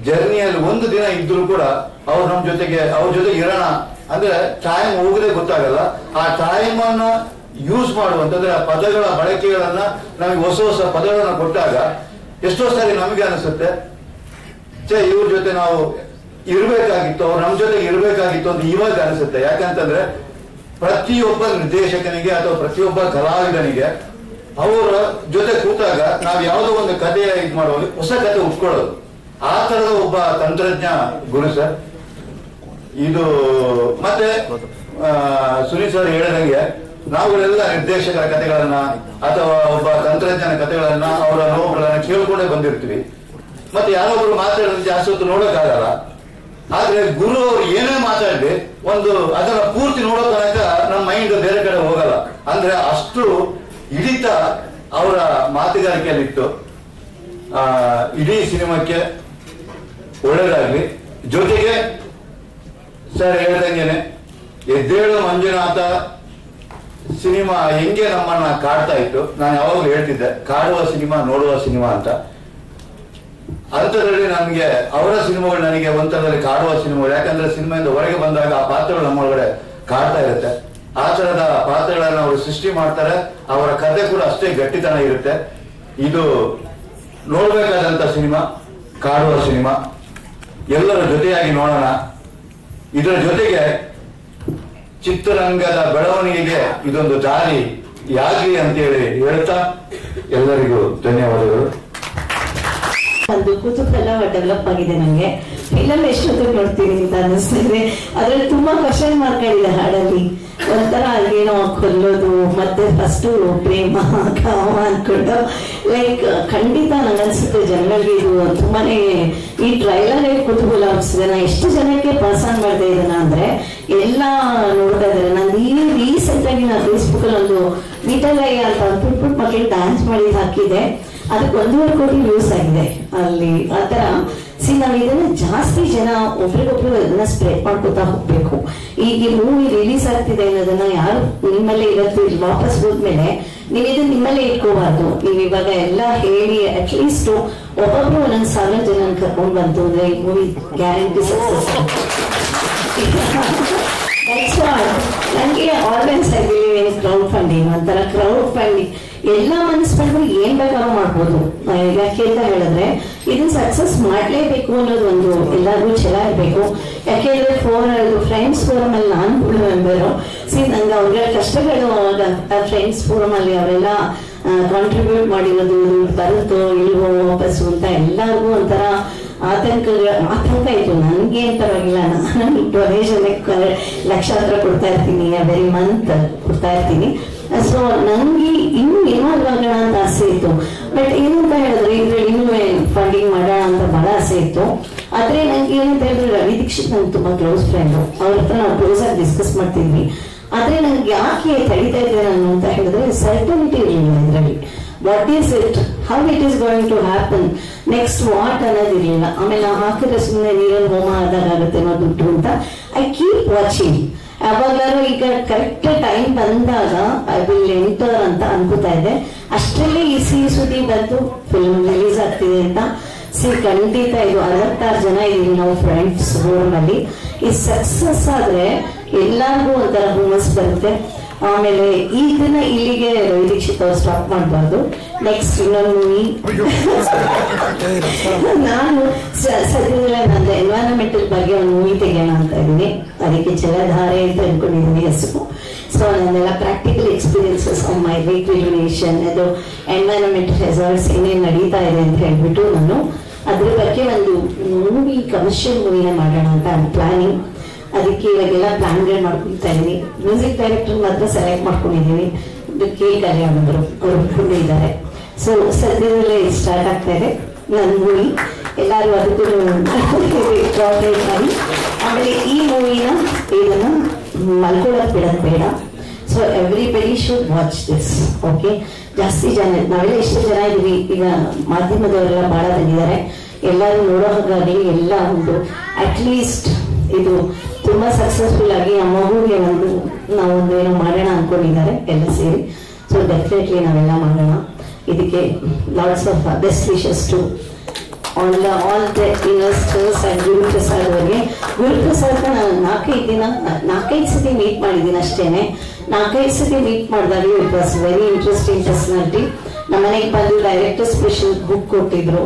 S9: ಜರ್ನಿಯಲ್ಲಿ ಒಂದು ದಿನ ಇದ್ರೂ ಕೂಡ ಅವ್ರು ನಮ್ಮ ಜೊತೆಗೆ ಅವ್ರ ಜೊತೆಗೆ ಇರೋಣ ಅಂದ್ರೆ ಟೈಮ್ ಹೋಗದೆ ಗೊತ್ತಾಗಲ್ಲ. ಆ ಟೈಮ್ ಅನ್ನ ಯೂಸ್ ಮಾಡುವಂತಂದ್ರೆ ಆ ಪದಗಳ ಬಳಕೆಗಳನ್ನ ನಮಗೆ ಹೊಸ ಹೊಸ ಪದಗಳನ್ನ ಕೊಟ್ಟಾಗ ಎಷ್ಟೋ ಸಾರಿ ನಮಗೆ ಅನಿಸುತ್ತೆ ಇವ್ರ ಜೊತೆ ನಾವು ಇರ್ಬೇಕಾಗಿತ್ತು, ಅವ್ರು ನಮ್ಮ ಜೊತೆಗೆ ಇರ್ಬೇಕಾಗಿತ್ತು ಅಂತ ಇವಾಗ ಅನಿಸುತ್ತೆ. ಯಾಕಂತಂದ್ರೆ ಪ್ರತಿಯೊಬ್ಬ ನಿರ್ದೇಶಕನಿಗೆ ಅಥವಾ ಪ್ರತಿಯೊಬ್ಬ ಕಲಾವಿದನಿಗೆ ಅವರ ಜೊತೆ ಕೂತಾಗ ನಾವು ಯಾವುದೋ ಒಂದು ಕಥೆ ಇದು ಮಾಡುವಾಗ ಹೊಸ ಕಥೆ ಉಟ್ಕೊಳ್ಳೋದು, ಆ ತರದ ಒಬ್ಬ ತಂತ್ರಜ್ಞ ಗುರು ಸರ್. ಇದು ಮತ್ತೆ ಸುನೀಲ್ ಸರ್ ಹೇಳಿದಂಗೆ ನಾವುಗಳೆಲ್ಲ ನಿರ್ದೇಶಕರ ಕಥೆಗಳನ್ನ ಅಥವಾ ಒಬ್ಬ ತಂತ್ರಜ್ಞನ ಕಥೆಗಳನ್ನ ಅವರ ನೋವುಗಳನ್ನ ಕೇಳ್ಕೊಂಡೇ ಬಂದಿರ್ತೀವಿ. ಮತ್ತೆ ಯಾರೊಬ್ರು ಮಾತಾಡಿದ್ರೆ ಜಾಸ್ತಿ ಹೊತ್ತು ನೋಡೋಕ್ಕಾಗಲ್ಲ. ಆದ್ರೆ ಗುರು ಅವ್ರು ಏನೇ ಮಾತಾಡಿ ಒಂದು ಅದನ್ನ ಪೂರ್ತಿ ನೋಡೋ ತನಕ ನಮ್ಮ ಮೈಂಡ್ ಬೇರೆ ಕಡೆ ಹೋಗಲ್ಲ. ಅಂದ್ರೆ ಅಷ್ಟು ಹಿಡಿತ ಅವರ ಮಾತುಗಾರಿಕೆಯಲ್ಲಿತ್ತು. ಇಡೀ ಸಿನಿಮಾಕ್ಕೆ ಒಳ್ಳೇದಾಗ್ಲಿ. ಜೊತೆಗೆ ಸರ್ ಹೇಳ್ದಂಗೆನೆ ಎದ್ದೇಳು ಮಂಜುನಾಥ ಸಿನಿಮಾ ಹೆಂಗೆ ನಮ್ಮನ್ನ ಕಾಡ್ತಾ ಇತ್ತು. ನಾನು ಯಾವಾಗಲೂ ಹೇಳ್ತಿದ್ದೆ ಕಾಡುವ ಸಿನಿಮಾ ನೋಡುವ ಸಿನಿಮಾ ಅಂತ. ಅಂಥದ್ರಲ್ಲಿ ನನಗೆ ಅವರ ಸಿನಿಮಾಗಳು ನನಗೆ ಒಂಥರದಲ್ಲಿ ಕಾಡುವ ಸಿನಿಮಾಗಳು. ಯಾಕಂದ್ರೆ ಸಿನಿಮಾಯಿಂದ ಹೊರಗೆ ಬಂದಾಗ ಆ ಪಾತ್ರಗಳು ನಮ್ಮ ಒಳಗಡೆ ಕಾಡ್ತಾ ಇರುತ್ತೆ. ಆ ತರದ ಪಾತ್ರಗಳನ್ನ ಅವರು ಸೃಷ್ಟಿ ಮಾಡ್ತಾರೆ. ಅವರ ಕಥೆ ಕೂಡ ಅಷ್ಟೇ ಗಟ್ಟಿತನ ಇರುತ್ತೆ. ಇದು ನೋಡ್ಬೇಕಾದಂತ ಸಿನಿಮಾ, ಕಾಡುವ ಸಿನಿಮಾ. ಎಲ್ಲರ ಜೊತೆಯಾಗಿ ನೋಡೋಣ. ಇದರ ಜೊತೆಗೆ ಚಿತ್ರರಂಗದ ಬೆಳವಣಿಗೆಗೆ ಇದೊಂದು ದಾರಿ ಯಾಗ್ಲಿ ಅಂತೇಳಿ ಹೇಳ್ತಾ ಎಲ್ಲರಿಗೂ ಧನ್ಯವಾದಗಳು.
S2: ಒಂದು ಕುತೂಹಲ ಡೆವಲಪ್ ಆಗಿದೆ ನನಗೆ. ಫಿಲಮ್ ಎಷ್ಟೊತ್ತಿಗೆ ನೋಡ್ತೀನಿ ಅಂತ ಅನ್ನಿಸ್ತಿದೆ. ಅದ್ರಲ್ಲಿ ತುಂಬಾ ಕ್ವಶನ್ ಮಾರ್ಕ್ ಇದೆ ಹಾಡಲ್ಲಿ. ಒಂಥರ ಏನೋ ಕೊಲ್ಲೋದು, ಮತ್ತೆ ಫಸ್ಟು ಪ್ರೇಮ ಕಾಮ ಅನ್ಕೊಂಡು ಲೈಕ್ ಖಂಡಿತ ನಂಗನ್ಸುತ್ತೆ ಜನಗಳಿಗೆ ಇದು ತುಂಬಾನೇ ಈ ಟ್ರೈಲರ್ ಕುತೂಹಲ ಅನಿಸಿದೆ. ನಾ ಎಷ್ಟು ಜನಕ್ಕೆ ಪಾಸಾನ್ ಮಾಡಿದೆ ಇದನ್ನ ಅಂದ್ರೆ ಎಲ್ಲ ನೋಡ್ತಾ ಇದ್ದಾರೆ. ನಾನು ಈ ರೀಸೆಂಟ್ ಆಗಿ ನಾ ಫೇಸ್ಬುಕ್ ಅಲ್ಲಿ ಒಂದು ವಿಠಲಯ್ಯ ಅಂತ ಪುಟ್ ಮಕ್ಕಳಿಗೆ ಡ್ಯಾನ್ಸ್ ಮಾಡಿ ಹಾಕಿದೆ. ಅದಕ್ಕೆ 1.5 ಕೋಟಿ ವ್ಯೂಸ್ ಆಗಿದೆ ಅಲ್ಲಿ. ಆತರ ನಾವು ಇದನ್ನ ಜಾಸ್ತಿ ಜನ ಒಬ್ರಿಗೊಬ್ರು ಅದನ್ನ ಸ್ಪ್ರೆಡ್ ಮಾಡ್ಕೊತಾ ಹೋಗ್ಬೇಕು. ಈಗ ಈ ಮೂವಿ ರಿಲೀಸ್ ಆಗ್ತಿದೆ ಅನ್ನೋದನ್ನ ಯಾರು ನಿಮ್ಮಲ್ಲೇ ಇವತ್ತು ವಾಪಸ್ ಹೋದ್ಮೇಲೆ ನೀವು ಇದನ್ನ ನಿಮ್ಮಲ್ಲೇ ಇಟ್ಕೋಬಾರ್ದು. ನೀವು ಇವಾಗ ಎಲ್ಲ ಹೇಳಿ ಅಟ್ಲೀಸ್ಟ್ ಒಬ್ಬೊಬ್ರು 1,000 ಜನ ಕರ್ಕೊಂಡ್ ಬಂತು ಅಂದ್ರೆ ಈ ಮೂವಿ ಗ್ಯಾರಂಟಿ ಸಕ್ಸಸ್. ನನಗೆ ಆರ್ಗನ್ಸ್ ಆಗಿ ಕ್ರೌಡ್ ಫಂಡಿಂಗ್ ಒಂಥರ ಕ್ರೌಡ್ ಫಂಡಿಂಗ್ ಎಲ್ಲ ಮನಸ್ಸು ಏನ್ ಬೇಕಾದ್ರೂ ಮಾಡ್ಬೋದು. ಯಾಕೆ ಅಂತ ಹೇಳಿದ್ರೆ ಇದನ್ನ ಸಕ್ಸಸ್ ಮಾಡ್ಲೇಬೇಕು ಅನ್ನೋದು ಒಂದು ಎಲ್ಲರಿಗೂ ಛಲ ಇರಬೇಕು. ಯಾಕೆಂದ್ರೆ ಫ್ರೆಂಡ್ಸ್ ಫೋರಮ್ ಅಲ್ಲಿ ನಾನು ಕೂಡ ಮೆಂಬರು. ನಂಗೆ ಅವ್ರ ಕಷ್ಟಗಳು ಫ್ರೆಂಡ್ಸ್ ಫೋರಮ್ ಅಲ್ಲಿ ಅವರೆಲ್ಲ ಕಾಂಟ್ರಿಬ್ಯೂಟ್ ಮಾಡಿರೋದು ಬರುತ್ತೋ ಇಲ್ವೋ ವಾಪಸ್ಸು ಅಂತ ಎಲ್ಲರಿಗೂ ಒಂಥರ ಆತಂಕ ಇತ್ತು. ನನ್ಗೆ ಏನ್ ಪರವಾಗಿಲ್ಲ, ನಾನು ಡೊನೇಷನ್ ಲಕ್ಷಾಂತರ ಕೊಡ್ತಾ ಇರ್ತೀನಿ, ಎವ್ರಿ ಮಂತ್ ಕೊಡ್ತಾ ಇರ್ತೀನಿ. ಸೊ ನನ್ಗೆ ಇನ್ನೂ ಇನ್ವಾಲ್ವ್ ಆಗೋಣ ಅಂತ ಆಸೆ ಇತ್ತು. ಬಟ್ ಏನಂತ ಹೇಳಿದ್ರೆ ಇದ್ರಲ್ಲಿ ಇನ್ನೂ ಫಂಡಿಂಗ್ ಮಾಡೋಣ ಅಂತ ಬಹಳ ಆಸೆ ಇತ್ತು. ಆದ್ರೆ ನಂಗೆ ಏನಂತ ಹೇಳಿದ್ರೆ ರವಿ ದೀಕ್ಷಿತ್ ನನ್ಗೆ ತುಂಬಾ ಕ್ಲೋಸ್ ಫ್ರೆಂಡ್. ಅವ್ರ ಹತ್ರ ನಾವು ಕ್ಲೋಸ್ ಆಗಿ ಡಿಸ್ಕಸ್ ಮಾಡ್ತಿದ್ವಿ. ಆದ್ರೆ ನನ್ಗೆ ಯಾಕೆ ತಡೀತಾ ಇದ್ದೆ ನಾನು ಅಂತ ಹೇಳಿದ್ರೆ ಸರ್ಟನಿಟಿ ಇರಲಿಲ್ಲ ಇದರಲ್ಲಿ. What is it, how it is going to happen, next what ಅನ್ನೋದಿರ್ಲಿಲ್ಲ. ಆಮೇಲೆ ನಾವು ಹಾಕಿದ್ರೆ ಸುಮ್ಮನೆ ನೀರಲ್ಲಿ ಹೋಮ ಆದಾಗುತ್ತೆ ಅನ್ನೋ ದುಡ್ಡು ಅಂತ ಐ ಕೀಪ್ ವಾಚಿಂಗ್. ಯಾವಾಗ್ಲಾರು ಈಗ ಕರೆಕ್ಟ್ ಟೈಮ್ ಬಂದಾಗ ಐ ವಿಲ್ ಎಂಟರ್ ಅಂತ ಅನ್ಕೋತಾ ಇದ್ದೆ. ಅಷ್ಟರಲ್ಲೇ ಈ ಸುದ್ದಿ ಬಂತು ಫಿಲ್ಮ್ ರಿಲೀಸ್ ಆಗ್ತಿದೆ ಅಂತ. ಖಂಡಿತ ಇದು 66 ಜನ ಇದೀವಿ ನಾವು ಫ್ರೆಂಡ್ಸ್ ರೂಮ್ ಅಲ್ಲಿ. ಈ ಸಕ್ಸಸ್ ಆದ್ರೆ ಎಲ್ಲರಿಗೂ ಒಂಥರ ಹುಮ್ಮಸ್ ಬರುತ್ತೆ. ಆಮೇಲೆ ಇದನ್ನ ಇಲ್ಲಿಗೆ ರವಿ ದೀಕ್ಷಿತ್ ಅವ್ರು ಸ್ಟಾಪ್ ಮಾಡಬಾರ್ದು. ನೆಕ್ಸ್ಟ್ ಇನ್ನೊಂದು ಮೂವಿ ನಾನು ಸದ್ಯದಲ್ಲೇ ನಂದು ಎನ್ವೈರನ್ಮೆಂಟಲ್ ಬಗ್ಗೆ ಒಂದು ಮೂವಿ ತೆಗೆಯೋಣ ಅಂತ ಇದ್ದೀನಿ. ಅದಕ್ಕೆ ಜಲಧಾರೆ ಅಂತ ಅನ್ಕೊಂಡಿದ್ದೀನಿ ಹೆಸರು. ಸೊ ನನ್ನೆಲ್ಲ ಪ್ರಾಕ್ಟಿಕಲ್ ಎಕ್ಸ್ಪೀರಿಯನ್ಸಸ್ ಆನ್ ಮೈ ರಿಕ್ರಿಮಿನೇಷನ್, ಅದು ಎನ್ವೈರನ್ಮೆಂಟಲ್ ರೆಸಾರ್ಟ್ಸ್ ಏನೇನು ನಡೀತಾ ಇದೆ ಅಂತ ಹೇಳ್ಬಿಟ್ಟು ನಾನು ಅದ್ರ ಬಗ್ಗೆ ಒಂದು ಮೂವಿ ಕಮರ್ಷಿಯಲ್ ಮೂವಿನ ಮಾಡೋಣ ಅಂತ ಪ್ಲಾನಿಂಗ್. ಅದಕ್ಕೆ ಇವಾಗೆಲ್ಲ ಪ್ಲಾನ್ಗಳು ಮಾಡ್ಕೊಳ್ತಾ ಇದೀನಿ. ಮ್ಯೂಸಿಕ್ ಡೈರೆಕ್ಟರ್ ಮಾತ್ರ ಸೆಲೆಕ್ಟ್ ಮಾಡ್ಕೊಂಡಿದೀನಿ. ಕೆ ಕಲ್ಯಾಣ್ ಅವರು ಒಪ್ಕೊಂಡಿದ್ದಾರೆ. ಸೊ ಸದ್ಯದಲ್ಲೇ ಸ್ಟಾರ್ಟ್ ಆಗ್ತಾ ಇದೆ ನನ್ನ ಮೂವಿ. ಎಲ್ಲರೂ ಅದಕ್ಕೂ ಕೋಆಪರೇಟ್ ಮಾಡಿ. ಆಮೇಲೆ ಈ ಮೂವಿನ ಇದನ್ನ ಮಲ್ಕೊಳ್ಳೋಕೆ ಬಿಡೋದು ಬೇಡ. So everybody should watch this. Okay, ಜಾಸ್ತಿ ಜನ ನಾವೆಲ್ಲ ಎಷ್ಟು ಜನ ಇದೀವಿ ಈಗ, ಮಾಧ್ಯಮದವರೆಲ್ಲ ಬಹಳ ಬಂದಿದ್ದಾರೆ. ಎಲ್ಲರೂ ನೋಡೋ ಹಾಗಾಗಿ ಎಲ್ಲ ಒಂದು ಅಟ್ಲೀಸ್ಟ್ ಇದು ತುಂಬಾ ಸಕ್ಸಸ್ಫುಲ್ ಆಗಿ ಆ ಮಗುವಿಗೆ ಒಂದು ನಾವೊಂದು ಏನೋ ಮಾಡೋಣ ಅನ್ಕೊಂಡಿದ್ದಾರೆ ಎಲ್ಲ ಸೇರಿ. ಸೊ ಡೆಫಿನೆಟ್ಲಿ ನಾವೆಲ್ಲ ಮಾಡೋಣ. ಇದಕ್ಕೆ lots of best wishes to all the investors and Guruprasad ಅವರಿಗೆ. ಗುರುಪ್ರಸಾದ್ನ ನಾನು 4-5 ಸತಿ ಮೀಟ್ ಮಾಡಿದ್ದೀನಿ ಅಷ್ಟೇನೆ. 4-5 ಸತಿ ಮೀಟ್ ಮಾಡಿದಾಗ it was very interesting personality. ನಮ್ಮ ಮನೆಗೆ ಬಂದು ಡೈರೆಕ್ಟರ್ ಸ್ಪೆಷಲ್ ಬುಕ್ ಕೊಟ್ಟಿದ್ರು.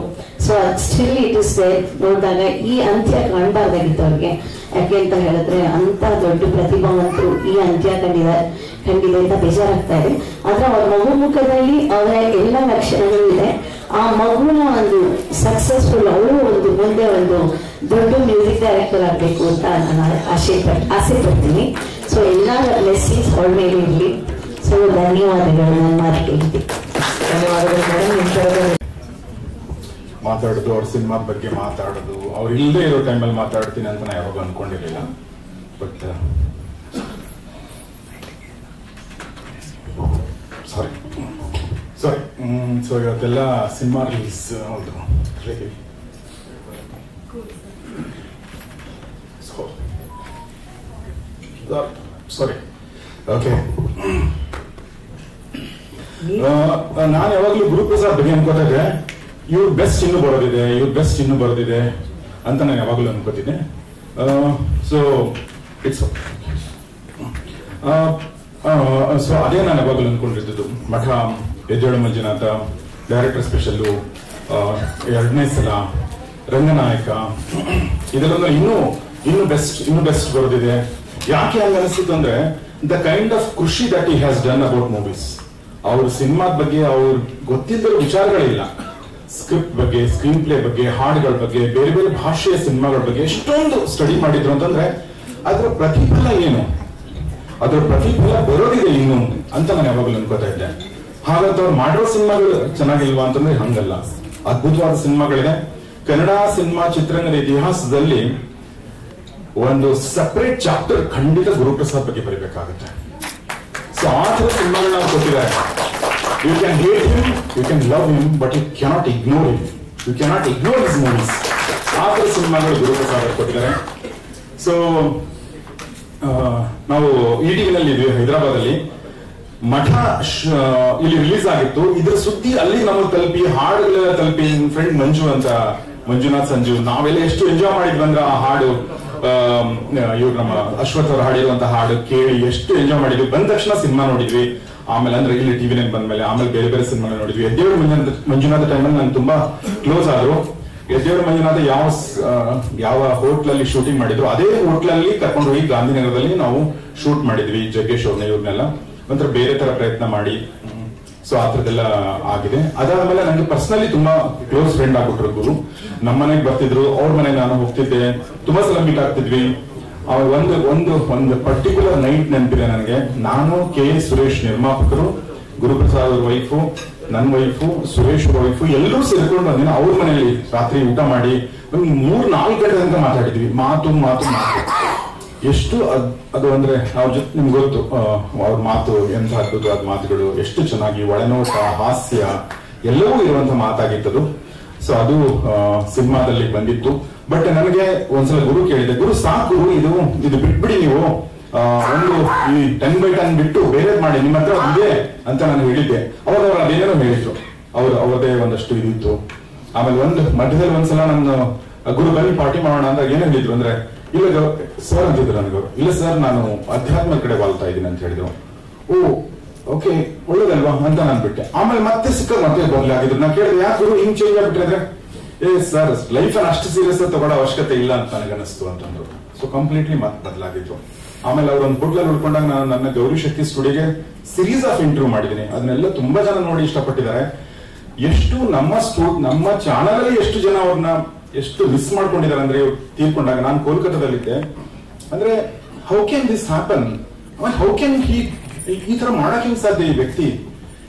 S2: So still it is there. ನೋಡಿದಾಗ ಈ ಅಂತ್ಯ ಕಾಣಬಾರ್ದಾಗಿತ್ತು ಅವ್ರಿಗೆ. ಯಾಕೆ ಅಂತ ಹೇಳಿದ್ರೆ ಅಂತ ದೊಡ್ಡ ಪ್ರತಿಭಾವಂತರು ಈ ಅಂತ್ಯ ಕಂಡಿದೆ ಅಂತ ಬೇಜಾರಾಗ್ತಾ ಇದೆ. ಆದ್ರೆ ಅವ್ರ ಮಗು ಮುಖದಲ್ಲಿ ಅವರ ಎಲ್ಲ ಲಕ್ಷಣಗಳು ಇದೆ. ಆ ಮಗುನ ಒಂದು ಸಕ್ಸಸ್ಫುಲ್, ಅವರು ಒಂದು ಮುಂದೆ ಒಂದು ದೊಡ್ಡ ಮ್ಯೂಸಿಕ್ ಡೈರೆಕ್ಟರ್ ಆಗ್ಬೇಕು ಅಂತ ನಾನು ಆಸೆ ಪಡ್ತೀನಿ. ಸೊ ಎಲ್ಲ ಬ್ಲೆಸ್ಸಿಂಗ್ಸ್ ಅವಳ ಮೇಲೆ ಇರಲಿ. ಸೊ ಧನ್ಯವಾದಗಳು. ನನ್ನ ಮಾತು ಕೇಳ್ತೀನಿ.
S1: ಧನ್ಯವಾದಗಳು ಮೇಡಮ್.
S10: ಮಾತಾಡೋದು, ಅವ್ರ ಸಿನಿಮಾ ಬಗ್ಗೆ ಮಾತಾಡೋದು, ಅವ್ರು ಇಲ್ಲದೆ ಇರೋ ಟೈಮಲ್ಲಿ ಮಾತಾಡ್ತೀನಿ ಅಂತ ನಾನು ಯಾವಾಗ ಅನ್ಕೊಂಡಿರ್ಲಿಲ್ಲ. ಬಟ್ ಸಾರಿ ಸೊ ಇವತ್ತೆಲ್ಲ ಸಿನಿಮಾ ರಿಲೀಸ್. ಹೌದು, ಸಾರಿ. ಓಕೆ, ನಾನು ಯಾವಾಗ್ಲೂ ಗುರುಪ್ರಸಾದ್ ಬಗ್ಗೆ ಅನ್ಕೋತಾ ಇದ್ದೆ, ಇವ್ರ ಬೆಸ್ಟ್ ಇನ್ನೂ ಬರೋದಿದೆ ಅಂತ ನಾನು ಯಾವಾಗಲೂ ಅನ್ಕೋತಿದ್ದೆ. ಸೊ ಇಟ್ಸ್ ಸೊ ಅದೇ ನಾನು ಯಾವಾಗಲೂ ಅನ್ಕೊಂಡಿದ್ದು. ಮಠ, ಎದ್ದೇಳು ಮಂಜುನಾಥ, ಡೈರೆಕ್ಟರ್ ಸ್ಪೆಷಲ್ಲು, 2ನೇ ಸಲ, ರಂಗನಾಯಕ, ಇದೆಲ್ಲ ಇನ್ನೂ ಬೆಸ್ಟ್ ಬರೋದಿದೆ. ಯಾಕೆ ಹಂಗ ಅನಿಸ್ತಿತ್ತು ಅಂದ್ರೆ, ದ ಕೈಂಡ್ ಆಫ್ ಕೃಷಿ that he has done about movies. ಅವ್ರ ಸಿನಿಮಾದ ಬಗ್ಗೆ ಅವ್ರ ಗೊತ್ತಿದ್ದ ವಿಚಾರಗಳಿಲ್ಲ. ಸ್ಕ್ರಿಪ್ಟ್ ಬಗ್ಗೆ, ಸ್ಕ್ರೀನ್ ಪ್ಲೇ ಬಗ್ಗೆ, ಹಾಡುಗಳ ಬಗ್ಗೆ, ಬೇರೆ ಬೇರೆ ಭಾಷೆಯ ಸಿನಿಮಾಗಳ ಬಗ್ಗೆ ಎಷ್ಟೊಂದು ಸ್ಟಡಿ ಮಾಡಿದ್ರು ಅಂತಂದ್ರೆ ಅದರ ಪ್ರತಿಫಲ ಏನು, ಅದರ ಪ್ರತಿಫಲ ಬರೋದಿದೆ ಇನ್ನು ಅಂತ ನಾನು ಯಾವಾಗಲೂ ಅನ್ಕೋತಾ ಇದ್ದೆ. ಹಾಗಂತ ಅವ್ರು ಮಾಡಿರೋ ಸಿನಿಮಾಗಳು ಚೆನ್ನಾಗಿಲ್ವಾ ಅಂತಂದ್ರೆ ಹಂಗಲ್ಲ, ಅದ್ಭುತವಾದ ಸಿನಿಮಾಗಳಿದೆ. ಕನ್ನಡ ಸಿನಿಮಾ ಚಿತ್ರರಂಗದ ಇತಿಹಾಸದಲ್ಲಿ ಒಂದು ಸಪರೇಟ್ ಚಾಪ್ಟರ್ ಖಂಡಿತ ಗುರುಪ್ರಸಾದ್ ಬಗ್ಗೆ ಬರೀಬೇಕಾಗುತ್ತೆ. ಸೊ ಆ ಥರ ಸಿನಿಮಾಗಳನ್ನ ಕೊಟ್ಟಿದ್ದಾರೆ. You can hate him, you can love him, but you cannot ignore him. You cannot ignore his movies. ಆ ಥರ ಸಿನಿಮಾಗಳು ಗುರುಪ್ರಸಾದ್ ಕೊಟ್ಟಿದ್ದಾರೆ. ಸೊ ನಾವು ETV-ನಲ್ಲಿ ಇದ್ವಿ ಹೈದರಾಬಾದಲ್ಲಿ. ಮಠ ಇಲ್ಲಿ ರಿಲೀಸ್ ಆಗಿತ್ತು. ಇದ್ರ ಸುದ್ದಿ ಅಲ್ಲಿ ನಮಗೆ ತಲುಪಿ, ಹಾಡುಗಳೆಲ್ಲ ತಲುಪಿ. ಫ್ರೆಂಡ್ ಮಂಜುನಾಥ್ ಸಂಜು, ನಾವೆಲ್ಲ ಎಷ್ಟು ಎಂಜಾಯ್ ಮಾಡಿದ್ವಿ ಅಂದ್ರೆ ಆ ಹಾಡು, ಇವ್ರು ನಮ್ಮ ಅಶ್ವಥ್ ಅವರು ಹಾಡಿರುವಂತ ಹಾಡು ಕೇಳಿ ಎಷ್ಟು ಎಂಜಾಯ್ ಮಾಡಿದ್ವಿ. ಬಂದ ತಕ್ಷಣ ಸಿನಿಮಾ ನೋಡಿದ್ವಿ. ಆಮೇಲೆ ಅಂದ್ರೆ ಇಲ್ಲಿ ಟಿವಿ9 ಬಂದ್ಮೇಲೆ ಆಮೇಲೆ ಬೇರೆ ಬೇರೆ ಸಿನಿಮಾ ನೋಡಿದ್ವಿ. ಎದ್ದೇಳು ಮಂಜುನಾಥ ಟೈಮಲ್ಲಿ ನಾನು ತುಂಬಾ ಕ್ಲೋಸ್ ಆದ್ರು. ಎದ್ದೇಳು ಮಂಜುನಾಥ ಯಾವ ಹೋಟ್ಲಲ್ಲಿ ಶೂಟಿಂಗ್ ಮಾಡಿದ್ರು ಅದೇ ಹೋಟ್ಲಲ್ಲಿ ಕರ್ಕೊಂಡು ಹೋಗಿ ಗಾಂಧಿನಗರದಲ್ಲಿ ನಾವು ಶೂಟ್ ಮಾಡಿದ್ವಿ. ಜಗ್ಗೇಶ್ ಅವ್ರನ್ನ ಇವ್ರನ್ನೆಲ್ಲ ಒಂಥರ ಬೇರೆ ತರ ಪ್ರಯತ್ನ ಮಾಡಿ. ಸೊ ಆ ಥರದ್ದೆಲ್ಲ ಆಗಿದೆ. ಅದಾದ್ಮೇಲೆ ನನಗೆ ಪರ್ಸನಲಿ ತುಂಬಾ ಕ್ಲೋಸ್ ಫ್ರೆಂಡ್ ಆಗ್ಬಿಟ್ರು ಗುರು. ನಮ್ಮ ಮನೆಗೆ ಬರ್ತಿದ್ರು, ಅವ್ರ ಮನೆಗೆ ನಾನು ಹೋಗ್ತಿದ್ದೆ, ತುಂಬಾ ಸಲ ಮೀಟ್ ಆಗ್ತಿದ್ವಿ. ಒಂದು ಪರ್ಟಿಕ್ಯುಲರ್ ನೈಟ್ ನೆನಪಿದೆ ನನಗೆ. ನಾನು KS ಸುರೇಶ್ ನಿರ್ಮಾಪಕರು, ಗುರುಪ್ರಸಾದ್ ಅವ್ರ ವೈಫು, ನನ್ನ ವೈಫು, ಸುರೇಶ್ ಅವ್ರ ವೈಫು ಎಲ್ಲರೂ ಸೇರ್ಕೊಂಡು ಬಂದಿನ ಅವ್ರ ಮನೆಯಲ್ಲಿ ರಾತ್ರಿ ಊಟ ಮಾಡಿ ಒಂದು 3-4 ಗಂಟೆ ತನಕ ಮಾತಾಡಿದ್ವಿ. ಮಾತು ಎಷ್ಟು ಅದು ಅಂದ್ರೆ ಅವ್ರ ಜೊತೆ ನಿಮ್ಗೆ ಗೊತ್ತು, ಅವ್ರ ಮಾತು ಎಂತ ಅದ್ಭುತವಾದ ಮಾತುಗಳು, ಎಷ್ಟು ಚೆನ್ನಾಗಿ ಒಳನೋಟ, ಹಾಸ್ಯ ಎಲ್ಲವೂ ಇರುವಂತ ಮಾತಾಗಿತ್ತದು. ಸೊ ಅದು ಸಿನಿಮಾದಲ್ಲಿ ಬಂದಿತ್ತು. ಬಟ್ ನನಗೆ ಒಂದ್ಸಲ ಗುರು ಕೇಳಿದೆ, ಗುರು ಸಾಕು ಇದು ಬಿಟ್ಬಿಡಿ ನೀವು, ಒಂದು ಈ 10/10 ಬಿಟ್ಟು ಬೇರೆ ಮಾಡಿ, ನಿಮ್ಮ ಹತ್ರ ಇದೆ ಅಂತ ನಾನು ಹೇಳಿದ್ದೆ. ಅವಾಗ ಅವ್ರು ಅದೇನೇನೋ ಹೇಳಿದ್ರು, ಅವ್ರದೇ ಒಂದಷ್ಟು ಇದಿತ್ತು. ಆಮೇಲೆ ಮಧ್ಯದಲ್ಲಿ ಒಂದ್ಸಲ ನನ್ನ ಗುರು ಬನ್ನಿ ಪಾರ್ಟಿ ಮಾಡೋಣ ಅಂತ ಏನ್ ಹೇಳಿದ್ರು ಅಂದ್ರೆ, ಇಲ್ಲ ಸರ್ ಅಂತಿದ್ರು ನನಗೆ. ಇಲ್ಲ ಸರ್, ನಾನು ಅಧ್ಯಾತ್ಮ ಕಡೆ ವಾಲ್ತಾ ಇದ್ದೀನಿ ಅಂತ ಹೇಳಿದ್ರು. ಓಕೆ ಒಳ್ಳೇದಲ್ವಾ ಅಂತ ನಾನು ಬಿಟ್ಟೆ. ಆಮೇಲೆ ಮತ್ತೆ ಮತ್ತೆ ಬದಲಾಗಿದ್ರು. ನಾನು ಕೇಳಿದೆ, ಯಾಕೆ ಗುರು ಹಿಂಗ್ ಚೇಂಜ್ ಆಗ್ಬಿಟ್ರೆ? ಸರ್, ಲೈಫ್ ಅನ್ನು ಅಷ್ಟು ಸೀರಿಯಸ್ ತಗೊಳ್ಳೋ ಅವಶ್ಯಕತೆ ಇಲ್ಲ ಅಂತ ನನಗನ್ನಿಸ್ತು ಅಂತಂದ್ರು. ಸೊ ಕಂಪ್ಲೀಟ್ಲಿ ಮತ್ತೆ ಬದಲಾಗಿದ್ರು. ಆಮೇಲೆ ಅವ್ರೊಂದು ಹೋಟ್ಲಲ್ಲಿ ಉಳ್ಕೊಂಡಾಗ ನಾನು ನನ್ನ ಗೌರಿ ಶಕ್ತಿ ಸ್ಟುಡಿಯೋಗೆ ಸೀರೀಸ್ ಆಫ್ ಇಂಟರ್ವ್ಯೂ ಮಾಡಿದ್ದೀನಿ. ಅದನ್ನೆಲ್ಲ ತುಂಬಾ ಜನ ನೋಡಿ ಇಷ್ಟಪಟ್ಟಿದ್ದಾರೆ. ಎಷ್ಟು ನಮ್ಮ ಚಾನಲ್ ಅಲ್ಲಿ ಎಷ್ಟು ಜನ ಅವ್ರನ್ನ ಎಷ್ಟು ಮಿಸ್ ಮಾಡ್ಕೊಂಡಿದ್ದಾರೆ ಅಂದ್ರೆ, ತೀರ್ಕೊಂಡಾಗ ನಾನು ಕೋಲ್ಕತ್ತಾದಲ್ಲಿದ್ದೆ. ಅಂದ್ರೆ how can this happen, how can ಈ ತರ ಮಾಡಕ್ ಹೆಂಗ್ ಸಾಧ್ಯ? ಈ ವ್ಯಕ್ತಿ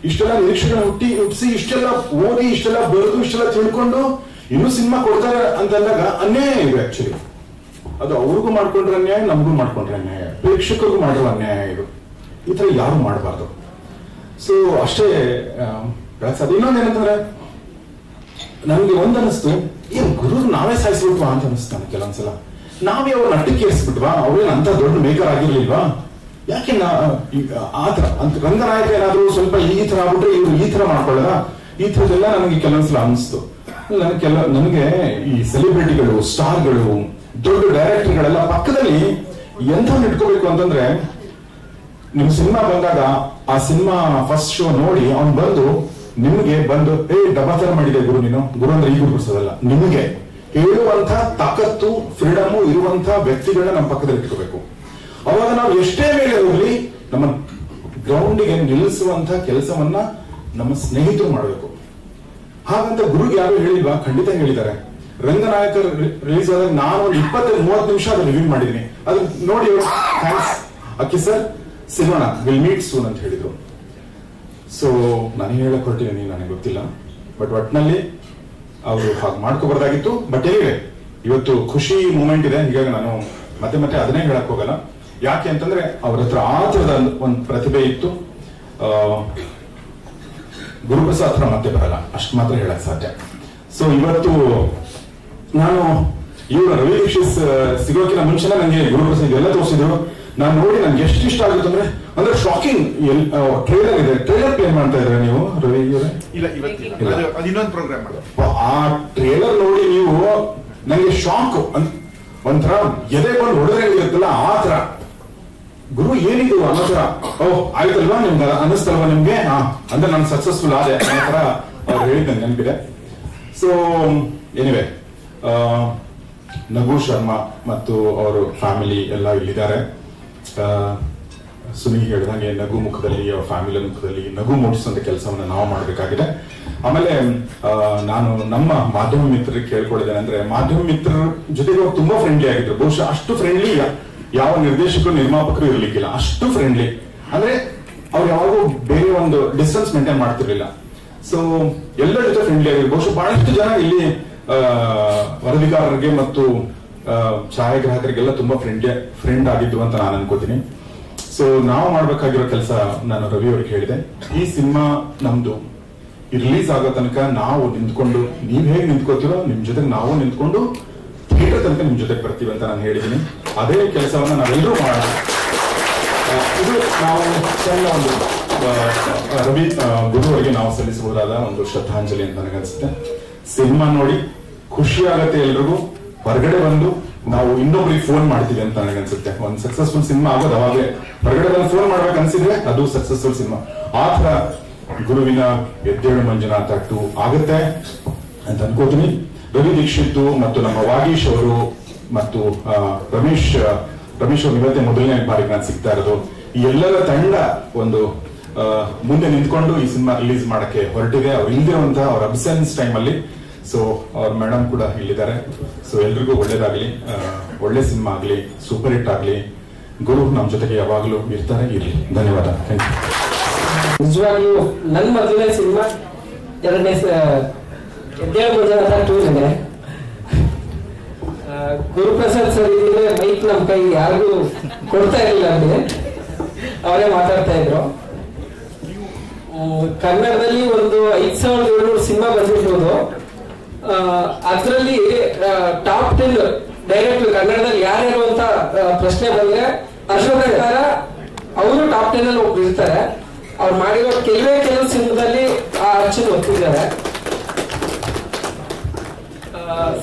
S10: ಇಷ್ಟೆಲ್ಲ ನಿರೀಕ್ಷೆಗಳನ್ನ ಹುಟ್ಟಿಸಿ ಇಷ್ಟೆಲ್ಲ ಓದಿ ಇಷ್ಟೆಲ್ಲ ಬರೆದು ಇಷ್ಟೆಲ್ಲ ತಿಳ್ಕೊಂಡು ಇನ್ನೂ ಸಿನಿಮಾ ಕೊಡ್ತಾರೆ ಅಂತಂದಾಗ ಅನ್ಯಾಯ ಇದೆ. ಆಕ್ಚುಲಿ ಅದು ಅವ್ರಿಗೂ ಮಾಡ್ಕೊಂಡ್ರೆ ಅನ್ಯಾಯ, ನಮಗೂ ಮಾಡ್ಕೊಂಡ್ರೆ ಅನ್ಯಾಯ, ಪ್ರೇಕ್ಷಕರಿಗೂ ಮಾಡಿರೋ ಅನ್ಯಾಯ ಇದು. ಈ ತರ ಯಾರು ಮಾಡಬಾರ್ದು. ಸೊ ಅಷ್ಟೇ ಅದು. ಇನ್ನೊಂದೇನಂತಂದ್ರೆ ನನ್ಗೆ ಒಂದನಿಸ್ತು, ಏನ್ ಗುರು ನಾವೇ ಸಾಯಿಸ್ಬಿಟ್ವಾ ಅಂತ ಅನಿಸ್ತು ನನಗೆ ಕೆಲವೊಂದ್ಸಲ. ನಾವೇ ಅವ್ರನ್ನ ಅಡ್ಡಕ್ಕೆ ಏರಿಸ್ಬಿಟ್ವಾ? ಅವ್ರೇನ್ ಅಂತ ದೊಡ್ಡ ಮೇಕರ್ ಆಗಿರ್ಲಿಲ್ವಾ? ಯಾಕೆ ಆತರ ಅಂತ ರಂಗನಾಯಕ ಏನಾದ್ರು ಸ್ವಲ್ಪ ಈ ತರ ಆಗ್ಬಿಟ್ರೆ ಇವ್ರು ಈ ತರ ಮಾಡ್ಕೊಳ್ಳೋದ? ಈ ತರದೆಲ್ಲ ನನಗೆ ಕೆಲವೊಂದ್ಸಲ ಅನಿಸ್ತು. ನನಗೆ ಈ ಸೆಲೆಬ್ರಿಟಿಗಳು, ಸ್ಟಾರ್ಗಳು, ದೊಡ್ಡ ಡೈರೆಕ್ಟರ್ಗಳೆಲ್ಲ ಪಕ್ಕದಲ್ಲಿ ಎಂತ ಇಟ್ಕೋಬೇಕು ಅಂತಂದ್ರೆ, ನಿಮ್ ಸಿನಿಮಾ ಬಂದಾಗ ಆ ಸಿನಿಮಾ ಫಸ್ಟ್ ಶೋ ನೋಡಿ ಅವ್ನು ಬಂದು ನಿಮ್ಗೆ ಬಂದು ಡಬಾಚಾರ ಮಾಡಿದೆ ಗುರು, ನೀನು ಗುರು ಅಂದ್ರೆ ಈ ಗುರು ಬಿಡಿಸೋದಲ್ಲ, ನಿಮಗೆ ಹೇಳುವಂತ ತಾಕತ್ತು, ಫ್ರೀಡಮ್ ಇರುವಂತ ವ್ಯಕ್ತಿಗಳನ್ನ ನಮ್ಮ ಪಕ್ಕದಲ್ಲಿ ಇಟ್ಕೋಬೇಕು. ಅವಾಗ ನಾವು ಎಷ್ಟೇ ಮೇಲೆ ಹೋಗ್ಲಿ ನಮ್ಮ ಗ್ರೌಂಡಿಗೆ ನಿಲ್ಲಿಸುವಂತ ಕೆಲಸವನ್ನ ನಮ್ಮ ಸ್ನೇಹಿತರು ಮಾಡಬೇಕು. ಹಾಗಂತ ಗುರುಗೆ ಯಾರು ಹೇಳಿಲ್ವಾ? ಖಂಡಿತ ಹೇಳಿದ್ದಾರೆ. ರಂಗನಾಯಕ ರಿಲೀಸ್ ಆದಾಗ ನಾನು ಒಂದು 20-30 ನಿಮಿಷ ಅದು ರಿವ್ಯೂ ಮಾಡಿದೀನಿ. ಅದು ನೋಡಿ ಥ್ಯಾಂಕ್ಸ್ ಅಕ್ಕಿ ಸರ್, ಸಿಗೋಣ, ವಿಲ್ ಮೀಟ್ ಸೂನ್ ಅಂತ ಹೇಳಿದ್ರು. ಸೊ ನಾನು ಹೇಳಕ್ ಹೊರಟಿದ್ದೀನಿ ನನಗೆ ಗೊತ್ತಿಲ್ಲ, ಬಟ್ ಒಟ್ನಲ್ಲಿ ಅವರು ಹಾಗೆ ಮಾಡ್ಕೋಬಾರ್ದಾಗಿತ್ತು. ಬಟ್ ಏನಿದೆ, ಇವತ್ತು ಖುಷಿ ಮೂಮೆಂಟ್ ಇದೆ, ಹೀಗಾಗಿ ನಾನು ಮತ್ತೆ ಅದನ್ನೇ ಹೇಳಕ್ ಹೋಗಲ್ಲ. ಯಾಕೆ ಅಂತಂದ್ರೆ ಅವ್ರ ಹತ್ರ ಆ ತರದ ಒಂದು ಪ್ರತಿಭೆ ಇತ್ತು. ಗುರುಪ್ರಸಾದ್ ಹತ್ರ ಮತ್ತೆ ಬರಲ್ಲ, ಅಷ್ಟು ಮಾತ್ರ ಹೇಳಕ್ ಸಾಧ್ಯ. ಸೊ ಇವತ್ತು ನಾನು ಇವರು ರವಿ ದೀಕ್ಷಿತ್ ಸಿಗೋಕಿನ ಮುಂಚೆನೆ ನನಗೆ ಗುರುಪ್ರಸಾದ್ ಎಲ್ಲ ತೋರಿಸಿದ್ರು. ನಾನು ನೋಡಿ ನನ್ಗೆ ಎಷ್ಟು ಇಷ್ಟ ಆಗುತ್ತೆ ಅಂದ್ರೆ ಶಾಕಿಂಗ್. ಟ್ರೇಲರ್ ಇದೆ, ಟ್ರೇಲರ್ ಪ್ಲೇ ಮಾಡ್ತಾ ಇದ್ರೆ ನೀವು ರವಿ ಅವರೇ?
S11: ಇನ್ನೊಂದು ಪ್ರೋಗ್ರಾಮ್
S10: ಆ ಟ್ರೇಲರ್ ನೋಡಿ ನೀವು ನಂಗೆ ಶಾಕ್, ಒಂಥರ ಎದೆ ಬಂದು ಹೊಡೆದ್ರೆ ಇರುತ್ತಲ್ಲ ಆ ತರ. ಗುರು ಏನಿದು ಅನ್ನೋ ತರ, ಆಯ್ತಲ್ವಾ ನಿಮ್ಗೆ ಅನ್ನಿಸ್ತಲ್ವಾ ನಿಮ್ಗೆ, ಅಂದ್ರೆ ನಾನು ಸಕ್ಸಸ್ಫುಲ್ ಆದೆ ಅನ್ನೋ ತರ ಅವ್ರು ಹೇಳಿದ್ದೆ ನೆನಪಿದೆ. ಸೊ ಎನಿವೆ, ನಗು ಶರ್ಮಾ ಮತ್ತು ಅವರು ಫ್ಯಾಮಿಲಿ ಎಲ್ಲ ಇಲ್ಲಿದ್ದಾರೆ. ಸುನಿ ಹೇಳಿದಂಗೆ ನಗು ಮುಖದಲ್ಲಿ, ಅವ್ರ ಫ್ಯಾಮಿಲಿ ಮುಖದಲ್ಲಿ ನಗು ಮೂಡಿಸುವಂತ ಕೆಲಸವನ್ನ ನಾವು ಮಾಡಬೇಕಾಗಿದೆ. ಆಮೇಲೆ ನಾನು ನಮ್ಮ ಮಾಧ್ಯಮ ಮಿತ್ರರಿಗೆ ಕೇಳ್ಕೊಳ್ಳಿದ್ದೇನೆ ಅಂದ್ರೆ, ಮಾಧ್ಯಮ ಮಿತ್ರರ ಜೊತೆಗೆ ಅವ್ರು ತುಂಬಾ ಫ್ರೆಂಡ್ಲಿ ಆಗಿದ್ರು. ಬಹುಶಃ ಅಷ್ಟು ಫ್ರೆಂಡ್ಲಿ ಯಾವ ನಿರ್ದೇಶಕರು, ನಿರ್ಮಾಪಕರು ಇರ್ಲಿಕ್ಕಿಲ್ಲ. ಅಷ್ಟು ಫ್ರೆಂಡ್ಲಿ ಅಂದ್ರೆ ಅವ್ರು ಯಾವಾಗೂ ಬೇರೆ ಒಂದು ಡಿಸ್ಟೆನ್ಸ್ ಮೇಂಟೈನ್ ಮಾಡ್ತಿರ್ಲಿಲ್ಲ. ಸೊ ಎಲ್ಲರ ಜೊತೆ ಫ್ರೆಂಡ್ಲಿ ಆಗಿದ್ರು. ಬಹುಶಃ ಬಹಳಷ್ಟು ಜನ ಇಲ್ಲಿ ವರದಿಗಾರರಿಗೆ ಮತ್ತು ಛಾಯಾಗ್ರಾಹಕರಿಗೆಲ್ಲ ತುಂಬಾ ಫ್ರೆಂಡ್ ಆಗಿದ್ರು ಅಂತ ನಾನು ಅನ್ಕೋತೀನಿ. ಸೊ ನಾವು ಮಾಡ್ಬೇಕಾಗಿರೋ ಕೆಲಸ ನಾನು ರವಿ ಅವ್ರಿಗೆ ಹೇಳಿದೆ, ಈ ಸಿನಿಮಾ ನಮ್ದು ರಿಲೀಸ್ ಆಗೋ ತನಕ ನಾವು ನಿಂತ್ಕೊಂಡು, ನೀವ್ ಹೇಗೆ ನಿಂತ್ಕೋತೀರೋ ನಿಮ್ ಜೊತೆಗೆ ನಾವು ನಿಂತ್ಕೊಂಡು ಥಿಯೇಟರ್ ತನಕ ನಿಮ್ ಜೊತೆಗೆ ಬರ್ತೀವಿ ಅಂತ ನಾನು ಹೇಳಿದ್ದೀನಿ. ಅದೇ ಕೆಲಸವನ್ನ ನಾವೆಲ್ಲರೂ ಮಾಡೋಣ. ಇದು ನಾವು ಸಣ್ಣ ಒಂದು ರವಿ ಗುರುವರಿಗೆ ನಾವು ಸಲ್ಲಿಸಬಹುದಾದ ಒಂದು ಶ್ರದ್ಧಾಂಜಲಿ ಅಂತ ನನಗನ್ಸುತ್ತೆ. ಸಿನಿಮಾ ನೋಡಿ ಖುಷಿ ಆಗತ್ತೆ ಎಲ್ರಿಗೂ. ಹೊರಗಡೆ ಬಂದು ನಾವು ಇನ್ನೊಬ್ರಿಗೆ ಫೋನ್ ಮಾಡ್ತೀವಿ ಅಂತ ನನಗನ್ಸುತ್ತೆ. ಒಂದು ಸಕ್ಸಸ್ಫುಲ್ ಸಿನಿಮಾ ಆಗೋದು ಅವಾಗಲೇ. ಹೊರಗಡೆ ಬಂದು ಫೋನ್ ಮಾಡ್ಬೇಕು ಅನ್ಸಿದ್ರೆ ಅದು ಸಕ್ಸಸ್ಫುಲ್ ಸಿನಿಮಾ. ಆ ತರ ಗುರುವಿನ ಎದ್ದೇಳು ಮಂಜುನಾಥ 2 ಆಗುತ್ತೆ ಅಂತ ಅನ್ಕೋತೀನಿ. ರವಿ ದೀಕ್ಷಿತ್ ಮತ್ತು ನಮ್ಮ ವಾಗೀಶ್ ಅವರು ಮತ್ತು ರಮೇಶ್ ಅವರು ಇವತ್ತೇ ಮೊದಲನೇ ಬಾರಿಗೆ ನಾನು ಸಿಗ್ತಾ ಇರೋದು. ಈ ಎಲ್ಲರ ತಂಡ ಒಂದು ಮುಂದೆ ನಿಂತ್ಕೊಂಡು ಈ ಸಿನಿಮಾ ರಿಲೀಸ್ ಮಾಡಕ್ಕೆ ಹೊರಟಿದೆ. ಅವ್ರು ಇಲ್ದಿರುವಂತಹ ಅವ್ರ ಅಬ್ಸೆನ್ಸ್ ಟೈಮ್ ಅಲ್ಲಿ. ಸೊ ಅವ್ರ ಮೇಡಮ್ ಕೂಡ ಇಲ್ಲಿದ್ದಾರೆ. ಸೊ ಎಲ್ರಿಗೂ ಒಳ್ಳೇದಾಗ್ಲಿ, ಒಳ್ಳೆ ಸಿನಿಮಾ ಆಗ್ಲಿ, ಸೂಪರ್ ಹಿಟ್ ಆಗ್ಲಿ. ಗುರು ನಮ್ಮ ಜೊತೆಗೆ ಯಾವಾಗಲೂ ಇರ್ತಾರೆ, ಇರ್ಲಿ. ಧನ್ಯವಾದ. Thank you.
S1: ನಿಜವಾಗ್ಲೂ ನನ್ನ ಮೊದಲನೇ ಸಿನಿಮಾ, ಎರಡನೇ ಎದ್ದೇಳು ಮಂಜುನಾಥ 2 ಇದೆ. ಗುರುಪ್ರಸಾದ್ ಸರ್ ಇದ್ರೆ ಮೈಕ್ ನಮ್ಮ ಕೈ ಯಾರಿಗೂ ಕೊಡ್ತಾ ಇರಲಿಲ್ಲ, ಅಂದ್ರೆ ಅವರೇ ಮಾತಾಡ್ತಾ ಇದ್ರು. ಕನ್ನಡದಲ್ಲಿ ಒಂದು 5700 ಸಿನಿಮಾ ಬಂದಿರ್ಬೋದು. ಅದರಲ್ಲಿ ಟಾಪ್ 10 ಡೈರೆಕ್ಟರ್ ಕನ್ನಡದಲ್ಲಿ ಯಾರ್ಯಾರು ಅಂತ ಪ್ರಶ್ನೆ ಬಂದ್ರೆ ಅಶೋಕ್ ಪ್ರಕಾರ ಅವರು ಟಾಪ್ 10 ಅಲ್ಲಿ ಒಬ್ರು ಇರ್ತಾರೆ. ಅವ್ರು ಮಾಡಿರೋ ಕೆಲವು ಸಿನಿಮಾದಲ್ಲಿ ಆ ಅರ್ಚನೆ ಒತ್ತಿದ್ದಾರೆ.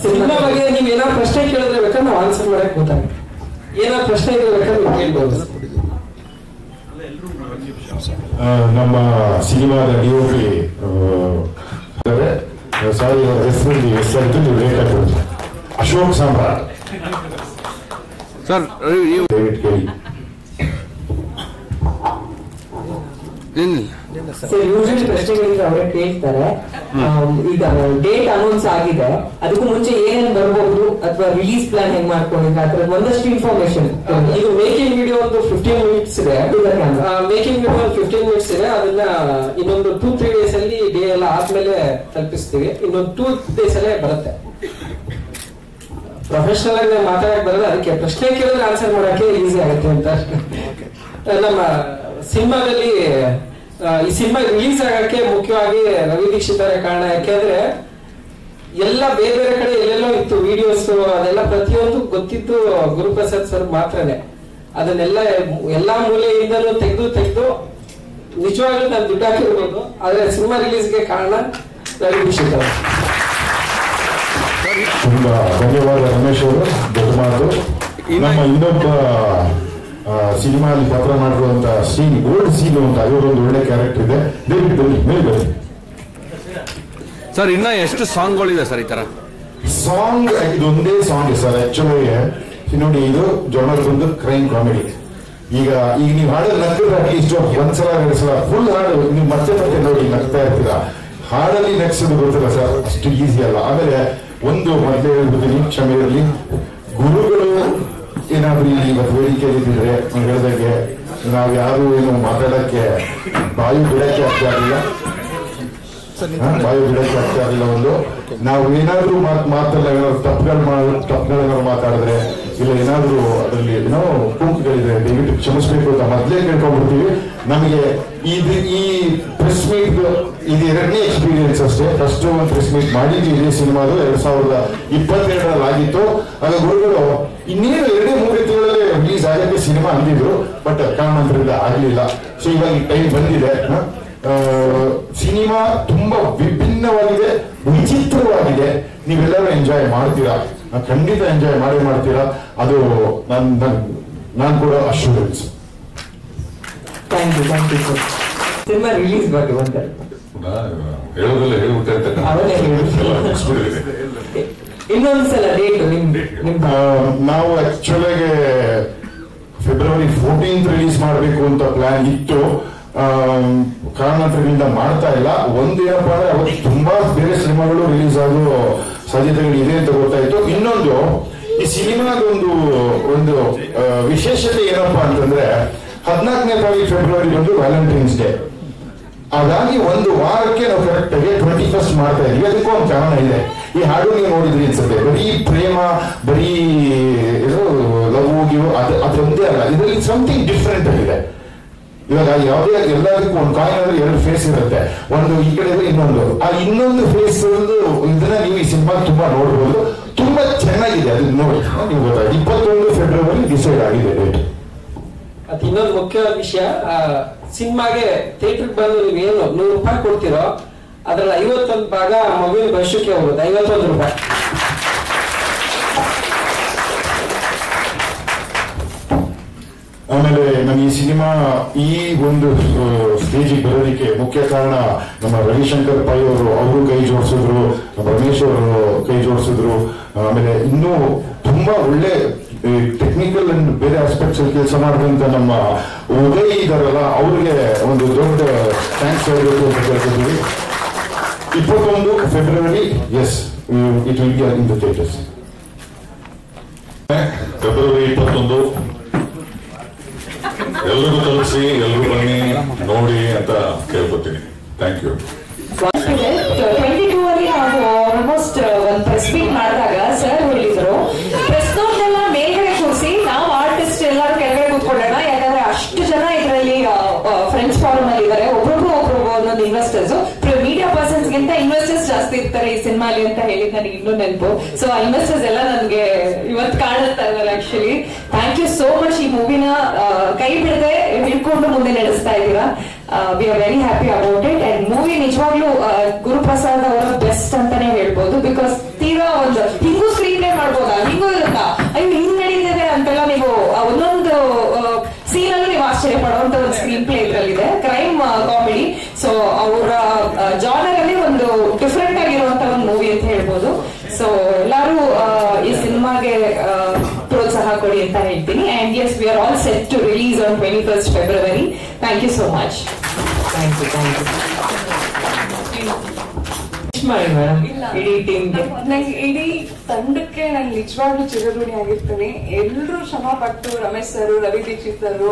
S1: ಸಿನಿಮಾ ಬಗ್ಗೆ ನೀವ್ ಏನಾದ್ರು ಪ್ರಶ್ನೆ ಕೇಳಿದ್ರೆ ಬೇಕಾದ್ರೆ ನಾವು ಆನ್ಸರ್ ಮಾಡಕ್ ಗೊತ್ತಾಗ. ಏನಾದ್ರು ಪ್ರಶ್ನೆ ಇದ್ರೆ ಬೇಕಾದ್ರೆ ನೀವು ಕೇಳ್ಬೋದು.
S10: ನಮ್ಮ ಸಿನಿಮಾದ ಡಿಒಪಿ ಸಾರಿ ಹೆಸರು ನೀವು ಲೇಟ್ ಆಗಿ ಅಶೋಕ್ ಸಾಮ್ರಾಟ್
S11: ಸರ್,
S10: ದಯವಿಟ್ಟು ಕೇಳಿ.
S1: ಯೂಶಲಿ ಪ್ರಶ್ನೆಗಳಿಗೆ ಅವರೇ ಕೇಳ್ತಾರೆ. ಈಗ ಡೇಟ್ ಅನೌನ್ಸ್ ಆಗಿದೆ, ಅದಕ್ಕೂ ಮುಂಚೆ ಏನೇನು ಬರ್ಬಹುದು ಅಥವಾ ರಿಲೀಸ್ ಪ್ಲಾನ್ ಹೆಂಗ್ ಮಾಡ್ಕೊಂಡಿದ್ರೆ ಆ ತರದ ಒಂದಷ್ಟು ಇನ್ಫಾರ್ಮೇಶನ್. ಈಗ ಮೇಕಿಂಗ್ ವಿಡಿಯೋ ಒಂದು 15 ಮಿನಿಟ್ಸ್ ಇದೆ. ಮೇಕಿಂಗ್ ವಿಡಿಯೋ ಒಂದು 15 ಮಿನಿಟ್ಸ್ ಇದೆ. ಅದನ್ನ ಇನ್ನೊಂದು 2-3 ಡೇಸ್ ಅಲ್ಲಿ ಡೇ ಎಲ್ಲ ಆದ್ಮೇಲೆ ತಲುಪಿಸ್ತೀವಿ. ಇನ್ನೊಂದು 2 ಡೇಸ್ ಅಲ್ಲೇ ಬರುತ್ತೆ. ಪ್ರೊಫೆಷನಲ್ ಆಗಿ ಮಾತಾಡಕ್ ಬರಲ್ಲ, ಅದಕ್ಕೆ ಪ್ರಶ್ನೆ ಕೇಳಿದ್ರೆ ಆನ್ಸರ್ ಮಾಡಕ್ಕೆ ಈಸಿ ಆಗುತ್ತೆ ಅಂತ. ನಮ್ಮ ಸಿನಿಮಾದಲ್ಲಿ ಈ ಸಿನಿಮಾ ರಿಲೀಸ್ ಆಗಕ್ಕೆ ಮುಖ್ಯವಾಗಿ ರವಿ ದೀಕ್ಷಿತ್ ಅವರೇ ಕಾರಣ. ಯಾಕೆಂದ್ರೆ ಎಲ್ಲ ಬೇರೆ ಬೇರೆ ಕಡೆ ಎಲ್ಲೆಲ್ಲೋ ಇತ್ತು ವಿಡಿಯೋಸ್, ಅದೆಲ್ಲ ಪ್ರತಿಯೊಂದು ಗೊತ್ತಿದ್ದು ಗುರುಪ್ರಸಾದ್ ಸರ್ ಮಾತ್ರನೇ. ಅದನ್ನೆಲ್ಲ ಎಲ್ಲಾ ಮೂಲೆಯಿಂದಲೂ ತೆಗೆದು ನಿಜವಾಗ್ಲೂ ನಾನು ದುಡ್ಡು ಹಾಕಿರ್ಬೋದು, ಆದ್ರೆ ಸಿನಿಮಾ ರಿಲೀಸ್ಗೆ ಕಾರಣ ರವಿ ದೀಕ್ಷಿತ್ ಅವರು.
S10: ತುಂಬಾ ಧನ್ಯವಾದ ರಮೇಶ್ ಅವರು. ದೊಡ್ಡ ಮಾತು. ನಮ್ಮ ಇನ್ನೊಬ್ಬ ಸಿನಿಮಾ ಅಲ್ಲಿ ಪಾತ್ರ ಮಾಡಿರುವಂತ ಸೀನ್ ಗೋಲ್ಡ್ ಸೀನ್ ಅಂತ ಅದರೊಂದು ಒಳ್ಳೆ ಕ್ಯಾರೆಕ್ಟರ್ ಇದೆ. ದಯವಿಟ್ಟು ಬನ್ನಿ, ಮೇಲೆ ಬನ್ನಿ
S12: ಸರ್. ಇನ್ನ ಎಷ್ಟು ಸಾಂಗ್ಗಳಿದೆ ಸರ್ ಈ ತರ?
S10: ಸಾಂಗ್ ಇದೊಂದೇ ಸಾಂಗ್ ಸರ್. ಆಕ್ಚುಲಿ ನೋಡಿ, ಇದು ಜಾನರ್ ಬಂದು ಕ್ರೈಮ್ ಕಾಮಿಡಿ. ಈಗ ನೀವು ಹಾಡಲ್ಲಿ ನಗ್ಗಿದ್ರೆ ಅಟ್ಲೀಸ್ಟ್ ಒಂದ್ಸಲ 2 ಸಲ ಫುಲ್ ಹಾಡು ನೀವು ಮತ್ತೆ ನೋಡಿ ನಗ್ತಾ ಇರ್ತೀರಾ. ಹಾಡಲ್ಲಿ ನಗ್ಸೋದು ಗೊತ್ತಿಲ್ಲ ಸರ್, ಅಷ್ಟು ಈಸಿ ಅಲ್ಲ. ಆಮೇಲೆ ಒಂದು ಮೊದಲೇ ಹೇಳ್ಬಿಡ್ತೀನಿ, ಕ್ಷಮೆ ಇರಲಿ. ಗುರುಗಳು ಏನಾದ್ರೂ ಇವತ್ತು ವೇದಿಕೆಯಲ್ಲಿದ್ದರೆ ಹೇಳ್ದಂಗೆ ನಾವು ಯಾರು ಏನು ಮಾತಾಡಕ್ಕೆ ಬಾಯಿ ಬಿಡಕ್ಕೆ ಆಗ್ತಾ ಇರಲಿಲ್ಲ. ಒಂದು ನಾವು ಏನಾದ್ರೂ ಮಾತಲ್ಲ ತಪ್ಪುಗಳೇನಾದ್ರು ಮಾತಾಡಿದ್ರೆ ಇಲ್ಲ ಏನಾದ್ರೂ ಅದರಲ್ಲಿ ಏನೋ ಗುಂಪುಗಳಿದೆ, ದಯವಿಟ್ಟು ಕ್ಷಮಿಸ್ಬೇಕು ಅಂತ ಮೊದಲೇ ಕೇಳ್ಕೊಂಡ್ಬಿಡ್ತೀವಿ. ನಮಗೆ ಈ ಪ್ರೆಸ್ ಮೀಟ್ ಇದು 2ನೇ ಎಕ್ಸ್ಪೀರಿಯನ್ಸ್ ಅಷ್ಟೇ. ಫಸ್ಟ್ ಒಂದು ಪ್ರೆಸ್ ಮೀಟ್ ಮಾಡಿದ್ವಿ ಇದೇ ಸಿನಿಮಾದು 2022 ಆಗಿತ್ತು. ಆಗ ಗುರುಗಳು ಇನ್ನೇನು 2-3 ತಿಂಗಳಲ್ಲಿ ರಿಲೀಸ್ ಆಗಕ್ಕೆ ಸಿನಿಮಾ ಅಂದಿದ್ರು, ಬಟ್ ಕಾರಣಾಂತರದಿಂದ ಆಗಲಿಲ್ಲ. ಸೊ ಇವಾಗ ಈ ಟೈಮ್ ಬಂದಿದೆ. ಸಿನಿಮಾ ತುಂಬಾ ವಿಭಿನ್ನವಾಗಿದೆ, ವಿಚಿತ್ರವಾಗಿದೆ. ನೀವೆಲ್ಲರೂ ಎಂಜಾಯ್ ಮಾಡ್ತೀರಾ, ಖಂಡಿತ ಎಂಜಾಯ್ ಮಾಡ್ತೀರಾ. ಅದು ನಾನು ಕೂಡ assurance.
S1: Thank you sir. Cinema release ಬಗ್ಗೆ ಬಂದರೆ
S3: ಹೇಳೋದಲ್ಲ ಹೇಳ್ಬಿಟ್ಟೆ.
S1: ಇನ್ನೊಂದ್ಸಲ ಡೇಟ್
S10: ನಾವು ಆಕ್ಚುಲಿಗೆ ಫೆಬ್ರವರಿ 14th ರಿಲೀಸ್ ಮಾಡಬೇಕು ಅಂತ ಪ್ಲಾನ್ ಇತ್ತು. ಕಾರಣಾಂತರದಿಂದ ಮಾಡ್ತಾ ಇಲ್ಲ. ಒಂದೇನಪ್ಪ ಅಂದ್ರೆ ಅವತ್ತು ತುಂಬಾ ಬೇರೆ ಸಿನಿಮಾಗಳು ರಿಲೀಸ್ ಆಗೋ ಸಾಧ್ಯತೆಗಳು ಇದೆ ಅಂತ ಗೊತ್ತಾಯ್ತು. ಇನ್ನೊಂದು, ಈ ಸಿನಿಮಾದೊಂದು ವಿಶೇಷತೆ ಏನಪ್ಪಾ ಅಂತಂದ್ರೆ 14ನೇ ತಾರೀಕು ಫೆಬ್ರವರಿ ಬಂದು ವ್ಯಾಲೆಂಟೈನ್ಸ್ ಡೇ. ಹಾಗಾಗಿ ಒಂದು ವಾರಕ್ಕೆ ನಾವು ಕರೆಕ್ಟ್ ಆಗಿ 21st ಮಾಡ್ತಾ ಇದೀವಿ. ಅದಕ್ಕೂ ಒಂದು ಕಾರಣ ಇದೆ. ಈ ಹಾಡು ನೀವು ನೋಡಿದ್ರಿ ಅನ್ಸುತ್ತೆ, ಬರೀ ಪ್ರೇಮ, ಬರೀ ಲವ್ ಗಿವ್ ಅದೊಂದೇ ಅಲ್ಲ, ಇದರಲ್ಲಿ ಸಮಥಿಂಗ್ ಡಿಫ್ರೆಂಟ್ ಆಗಿದೆ. ಇವಾಗ ಯಾವುದೇ ಎಲ್ಲದಕ್ಕೂ ಒಂದು ಕಾಯಿನ್ ಅಂದ್ರೆ 2 ಫೇಸ್ ಇರುತ್ತೆ. ಒಂದು ಈ ಕಡೆ ಇನ್ನೊಂದು ಫೇಸ್ ಇದನ್ನ ನೀವು ಈ ಸಿನಿಮಾ ತುಂಬಾ ನೋಡ್ಬೋದು. ತುಂಬಾ ಚೆನ್ನಾಗಿದೆ, ಅದನ್ನ ನೋಡಿ ನೀವು ಗೊತ್ತಾಯ್ತು. 21 ಫೆಬ್ರವರಿ ಡಿಸೈಡ್ ಆಗಿದೆ ಡೇಟ್.
S13: ಅದು ಇನ್ನೊಂದು ಮುಖ್ಯವಾದ ವಿಷಯ, ಸಿನಿಮಾಗೆ ಥಿಯೇಟರ್ಗೆ ಬಂದು ನೀವೇನು 100 ರೂಪಾಯಿ ಕೊಡ್ತೀರೋ ಅದ್ರಲ್ಲಿ 51 ಭಾಗ ಮಗುವಿನ ಭವಿಷ್ಯಕ್ಕೆ ಹೋಗುತ್ತೆ. 51 ರೂಪಾಯಿ.
S10: ಆಮೇಲೆ ನಾನು ಈ ಸಿನಿಮಾ ಈ ಒಂದು ಸ್ಟೇಜಿಗೆ ಬರೋದಕ್ಕೆ ಮುಖ್ಯ ಕಾರಣ ನಮ್ಮ ರವಿಶಂಕರ್ ಪೈ ಅವರು ಕೈ ಜೋಡಿಸಿದ್ರು, ನಮ್ಮ ರಮೇಶ್ ಅವರು ಕೈ ಜೋಡಿಸಿದ್ರು. ಆಮೇಲೆ ಇನ್ನೂ ತುಂಬಾ ಒಳ್ಳೆ ಟೆಕ್ನಿಕಲ್ ಅಂಡ್ ಬೇರೆ ಆಸ್ಪೆಕ್ಟ್ಸ್ ಅಲ್ಲಿ ಕೆಲಸ ಮಾಡಿದಂತ ನಮ್ಮ ಉದಯ್ ಇದಾರಲ್ಲ, ಅವ್ರಿಗೆ ಒಂದು ದೊಡ್ಡ ಥ್ಯಾಂಕ್ಸ್ ಹೇಳಬೇಕು ಅಂತ ಕೇಳ್ತಿದ್ವಿ. 21 February, yes, it will be in the theatres.
S3: February 21 ಎಲ್ರಿಗೂ ತಲುಪಿಸಿ, ಎಲ್ರು ಬನ್ನಿ ನೋಡಿ ಅಂತ ಕೇಳ್ಕೊತೀನಿ. Thank you.
S5: 22 ಅಲ್ಲಿ ನಾವು ಆಲ್ಮೋಸ್ಟ್ ಒಂದು ಪ್ರೆಸ್ ಮೀಟ್ ಮಾಡಿದಾಗ ಸರ್ ಹೇಳಿದ್ರು, ಪ್ರೆಸ್ ನೋಟ್ನೆಲ್ಲ ಮೇಲ್ಗಡೆ ಕೂರಿಸಿ ನಾವು ಆರ್ಟಿಸ್ಟ್ ಎಲ್ಲರೂ ಕೆಳಗಡೆ ಕೂತ್ಕೊಳ್ಳೋಣ, ಯಾಕಂದ್ರೆ ಅಷ್ಟು ಜನ ಇದರಲ್ಲಿ ಫ್ರೆಂಡ್ಸ್ ಫಾರಂ ಅಲ್ಲಿ ಇದ್ದಾರೆ, ಒಬ್ರಿಗೂ ಒಂದೊಂದು ಇನ್ವೆಸ್ಟರ್ಸ್, ಮೀಡಿಯಾ ಪರ್ಸನ್ಸ್ ಗಿಂತ ಇನ್ವೆಸ್ಟರ್ಸ್ ಜಾಸ್ತಿ ಇರ್ತಾರೆ ಈ ಸಿನಿಮಾಲಿ ಅಂತ ಹೇಳಿ ನನಗೆ ಇನ್ನೂ ನೆನಪು. ಸೊ ಆ ಇನ್ವೆಸ್ಟರ್ಸ್ ಎಲ್ಲ ನನಗೆ ಇವತ್ತು ಕಾಣಿಸ್ತಾ ಇದ್ದಾರೆ. Actually thank you so much. ಈ ಮೂವಿನ ಕೈ ಬಿಡದೆ ಹಿಡ್ಕೊಂಡು ಮುಂದೆ ನಡೆಸ್ತಾ ಇದ್ದೀರಾ. We are very happy about it. And movie ನಿಜವಾಗ್ಲೂ ಗುರುಪ್ರಸಾದ್ ಅವರ ಬೆಸ್ಟ್ ಅಂತಾನೆ ಹೇಳ್ಬೋದು. ಬಿಕಾಸ್ ತೀರಾ ಒಂದು ಹಿಂಗೂ ಸ್ಕ್ರೀನ್ ಪ್ಲೇ ಮಾಡ್ಬೋದಾ, ಹಿಂಗೂ ಇರುತ್ತಾ, ಅಯ್ಯೋ ಹಿಂಗ್ ನಡೀತಿದೆ ಅಂತೆಲ್ಲ ನೀವು ಒಂದೊಂದು ಸೀನ್ ಅಲ್ಲೂ ನೀವು ಆಶ್ಚರ್ಯ ಪಡುವಂತ ಒಂದು ಸ್ಕ್ರೀನ್ ಪ್ಲೇ ಇದ್ರಲ್ಲಿದೆ. Crime comedy. ಸೊ ಅವರ ಜಾನರ್ ಅಲ್ಲಿ ಒಂದು ಡಿಫ್ರೆಂಟ್ ಆಗಿರುವಂತ ಒಂದು ಮೂವಿ ಅಂತ ಹೇಳ್ಬೋದು. ಸೊ ಎಲ್ಲರೂ ಈ ಸಿನಿಮಾಗೆ ಪ್ರೋತ್ಸಾಹ ಕೊಡಿ ಅಂತ ಹೇಳ್ತೀನಿ. And yes, we are all set to release on 21st February. Thank you so much.
S1: Thank you. ಇಡೀ ಟೀಮ್ಗೆ,
S14: ನಂಗೆ ಇಡೀ ತಂಡಕ್ಕೆ ನಾನು ನಿಜವಾಗ್ಲೂ ಚಿರಋಣಿ ಆಗಿರ್ತೀನಿ. ಎಲ್ರು ಶ್ರಮ ಪಟ್ಟು, ರಮೇಶ್ ಸರ್, ರವಿ ದೀಕ್ಷಿತ್ ಸರ್,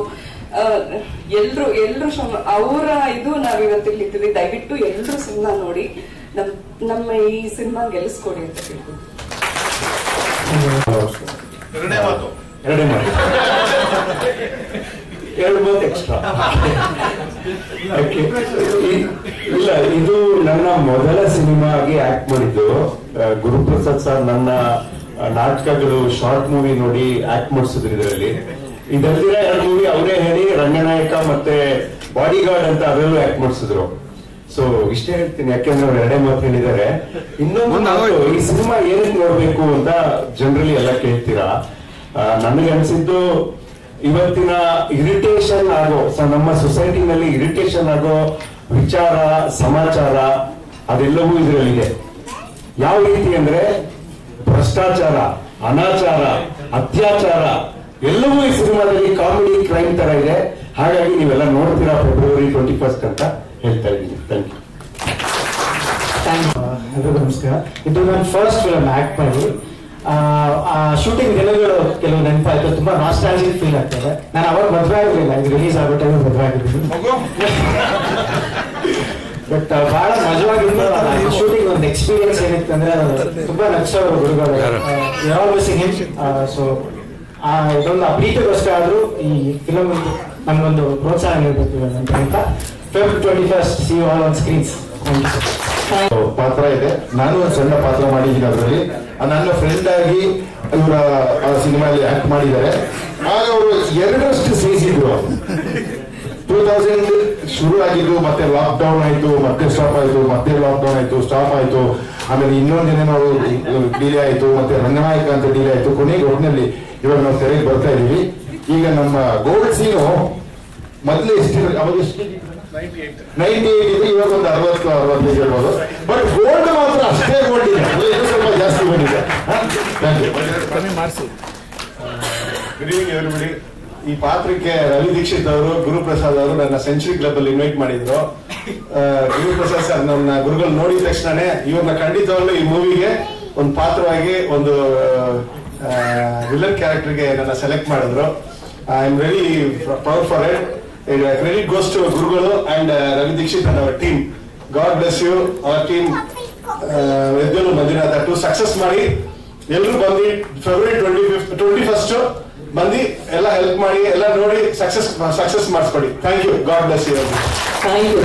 S14: ಎಲ್ರು ಶ್ರಮ, ಅವರ ಇದು ನಾವಿವತ್ತಿಲ್ಲಿದ್ದೀವಿ. ದಯವಿಟ್ಟು ಎಲ್ರು ಸಿನಿಮಾ ನೋಡಿ ನಮ್ಮ ಈ ಸಿನಿಮಾ ಗೆಲ್ಲಿಸ್ಕೊಡಿ ಅಂತ ಹೇಳ್ಬೋದು.
S11: ಎರಡನೇ ಮಾತು
S6: ಎಕ್ಸ್ಟ್ರಾ ಇಲ್ಲ, ಇದು ನನ್ನ ಮೊದಲ ಸಿನಿಮಾ ಆಗಿ ಆಕ್ಟ್ ಮಾಡಿದ್ದು. ಗುರುಪ್ರಸಾದ್ ಸರ್ ನನ್ನ ನಾಟಕಗಳು, ಶಾರ್ಟ್ ಮೂವಿ ನೋಡಿ ಆಕ್ಟ್ ಮಾಡಿಸಿದ್ರು. ಇದರಲ್ಲಿರೋ 2 ಮೂವಿ ಅವರೇ ಹೇಳಿ, ರಂಗನಾಯಕ ಮತ್ತೆ ಬಾಡಿ ಗಾರ್ಡ್ ಅಂತ ಅದರಲ್ಲೂ ಆಕ್ಟ್ ಮಾಡಿಸಿದ್ರು.
S15: ಸೊ ಇಷ್ಟೇ ಹೇಳ್ತೀನಿ, ಯಾಕೆಂದ್ರೆ ಅವ್ರು ಎರಡೇ ಮಾತು ಹೇಳಿದ್ದಾರೆ. ಇನ್ನೊಂದು ಈ ಸಿನಿಮಾ ಏನಕ್ಕೆ ನೋಡ್ಬೇಕು ಅಂತ ಜನರಲಿ ಎಲ್ಲ ಕೇಳ್ತೀರಾ. ನನಗೆ ಅನ್ಸಿದ್ದು ಇವತ್ತಿನ ಇರಿಟೇಷನ್ ಆಗೋ ನಮ್ಮ ಸೊಸೈಟಿನಲ್ಲಿ ಇರಿಟೇಷನ್ ಆಗೋ ವಿಚಾರ ಸಮಾಚಾರ ಅದೆಲ್ಲವೂ ಇದರಲ್ಲಿದೆ. ಯಾವ ರೀತಿ ಅಂದ್ರೆ ಭ್ರಷ್ಟಾಚಾರ, ಅನಾಚಾರ, ಅತ್ಯಾಚಾರ ಎಲ್ಲವೂ ಈ ಸಿನಿಮಾದಲ್ಲಿ ಕಾಮಿಡಿ ಕ್ರೈಮ್ ತರ ಇದೆ. ಹಾಗಾಗಿ ನೀವೆಲ್ಲ ನೋಡ್ತೀರಾ February 21st ಅಂತ ಹೇಳ್ತಾ ಇದ್ದೀನಿ. Thank you.
S16: ಎಲ್ಲರಿಗೂ ನಮಸ್ಕಾರ. ಇದು ನನ್ನ ಫಸ್ಟ್ ಫಿಲಮ್ ಆಕ್ಟ್ ಮಾಡಿ. ಶೂಟಿಂಗ್ ದಿನಗಳು ಕೆಲವು ನೆನಪಾಯ್ತು, ತುಂಬಾ ನಾಸ್ಟಾಲ್ಜಿಕ್ ಫೀಲ್ ಆಗ್ತದೆ. ನಾನು ಅವಾಗ ಮದುವೆ ಆಗಲಿಲ್ಲ, ಇದು ರಿಲೀಸ್ ಆಗೋ ಟೈಮ್ ಮದುವೆ ಆಗಿದ್ದೀನಿ. ಬಟ್ ಬಹಳ ಮಜವಾಗಿತ್ತು. ಶೂಟಿಂಗ್ ಒಂದು ಎಕ್ಸ್ಪೀರಿಯನ್ಸ್ ಏನಿತ್ತು ಅಂದ್ರೆ ತುಂಬಾ ನಚ್ಚೋರು ಗುರುಗಳು, ಯಾವಾಗ ಮಿಸ್ಸಿಂಗ್ ಹಿಮ್. ಸೊ ಇದೊಂದು ಪ್ರೀತಿಗೋಸ್ಕರ ಆದ್ರೂ ಈ ಫಿಲಮ್ ನಮ್ಗೊಂದು ಪ್ರೋತ್ಸಾಹ ನೀಡಬೇಕು ಅಂತ. February 21st, see you all on screens.
S8: ಪಾತ್ರ ಇದೆ. ನಾನು ಒಂದು ಸಣ್ಣ ಪಾತ್ರ ಮಾಡಿದ್ದೀನಿ ಅದರಲ್ಲಿ. ನನ್ನ ಫ್ರೆಂಡ್ ಆಗಿ ಇವರ ಸಿನಿಮಾಲಿ ಆಕ್ಟ್ ಮಾಡಿದ್ದಾರೆ. ಆಗ ಅವರು 2 ಸೇರಿಸಿದ್ರು. 2000 ಶುರು ಆಗಿದ್ದು, ಮತ್ತೆ ಲಾಕ್ಡೌನ್ ಆಯ್ತು, ಮತ್ತೆ ಸ್ಟಾಪ್ ಆಯ್ತು, ಮತ್ತೆ ಲಾಕ್ಡೌನ್ ಆಯ್ತು, ಸ್ಟಾಪ್ ಆಯ್ತು. ಆಮೇಲೆ ಇನ್ನೊಂದೇನೋ ಡಿಲೇ ಆಯ್ತು, ಮತ್ತೆ ರಂಗನಾಯಕ ಅಂತ ಡಿಲೇ ಆಯ್ತು. ಕೊನೆಗೆ ಒಟ್ಟಿನಲ್ಲಿ ಇವಾಗ ನಾವು ತೆರೆಗೆ ಬರ್ತಾ ಇದೀವಿ. ಈಗ ನಮ್ಮ ಗೋಲ್ಡ್ ಸೀನು ಮೊದಲು ಎಷ್ಟಿದೆ, ಅವಾಗ ಎಷ್ಟು 98 ಇದೆ, ಇವಾಗ ಒಂದು 60-65 ಇರ್ಬೋದು. ಬಟ್ ಗೋಲ್ಡ್ ಮಾತ್ರ ಅಷ್ಟೇ ಗೋಲ್ಡ್ ಇದೆ, ಸ್ವಲ್ಪ ಜಾಸ್ತಿ ಬಂದಿದೆ.
S15: Good evening everybody. ಈ ಪಾತ್ರಕ್ಕೆ ರವಿ ದೀಕ್ಷಿತ್ ಅವರು, ಗುರುಪ್ರಸಾದ್ ಅವರು ನನ್ನ ಸೆಂಚುರಿ ಕ್ಲಬ್ ಅಲ್ಲಿ ಇನ್ವೈಟ್ ಮಾಡಿದ್ರು. ಗುರುಪ್ರಸಾದ್ ಸರ್ ನನ್ನ ಗುರುಗಳು ನೋಡಿದ ತಕ್ಷಣನೇ ಇವ್ರನ್ನ ಖಂಡಿತವಾಗ್ಲೂ ಈ ಮೂವಿಗೆ ಒಂದು ಪಾತ್ರವಾಗಿ ಒಂದು ವಿಲನ್ ಕ್ಯಾರೆಕ್ಟರ್ಗೆ ನನ್ನ ಸೆಲೆಕ್ಟ್ ಮಾಡಿದ್ರು. I am very proud for it. Credit goes to Gurugulu and Ravi Dikshit and our team. God bless you, our team. Vedyulu Manjunatha to success ಮಾಡಿ ಎಲ್ಲರೂ ಬಂದು February 21st ಬಂದು ಎಲ್ಲ ಹೆಲ್ಪ್ ಮಾಡಿ ಎಲ್ಲ ನೋಡಿ ಸಕ್ಸಸ್ ಮಾಡಿಸ್ಕೊಡಿ. Thank you. God bless you.
S1: Thank you.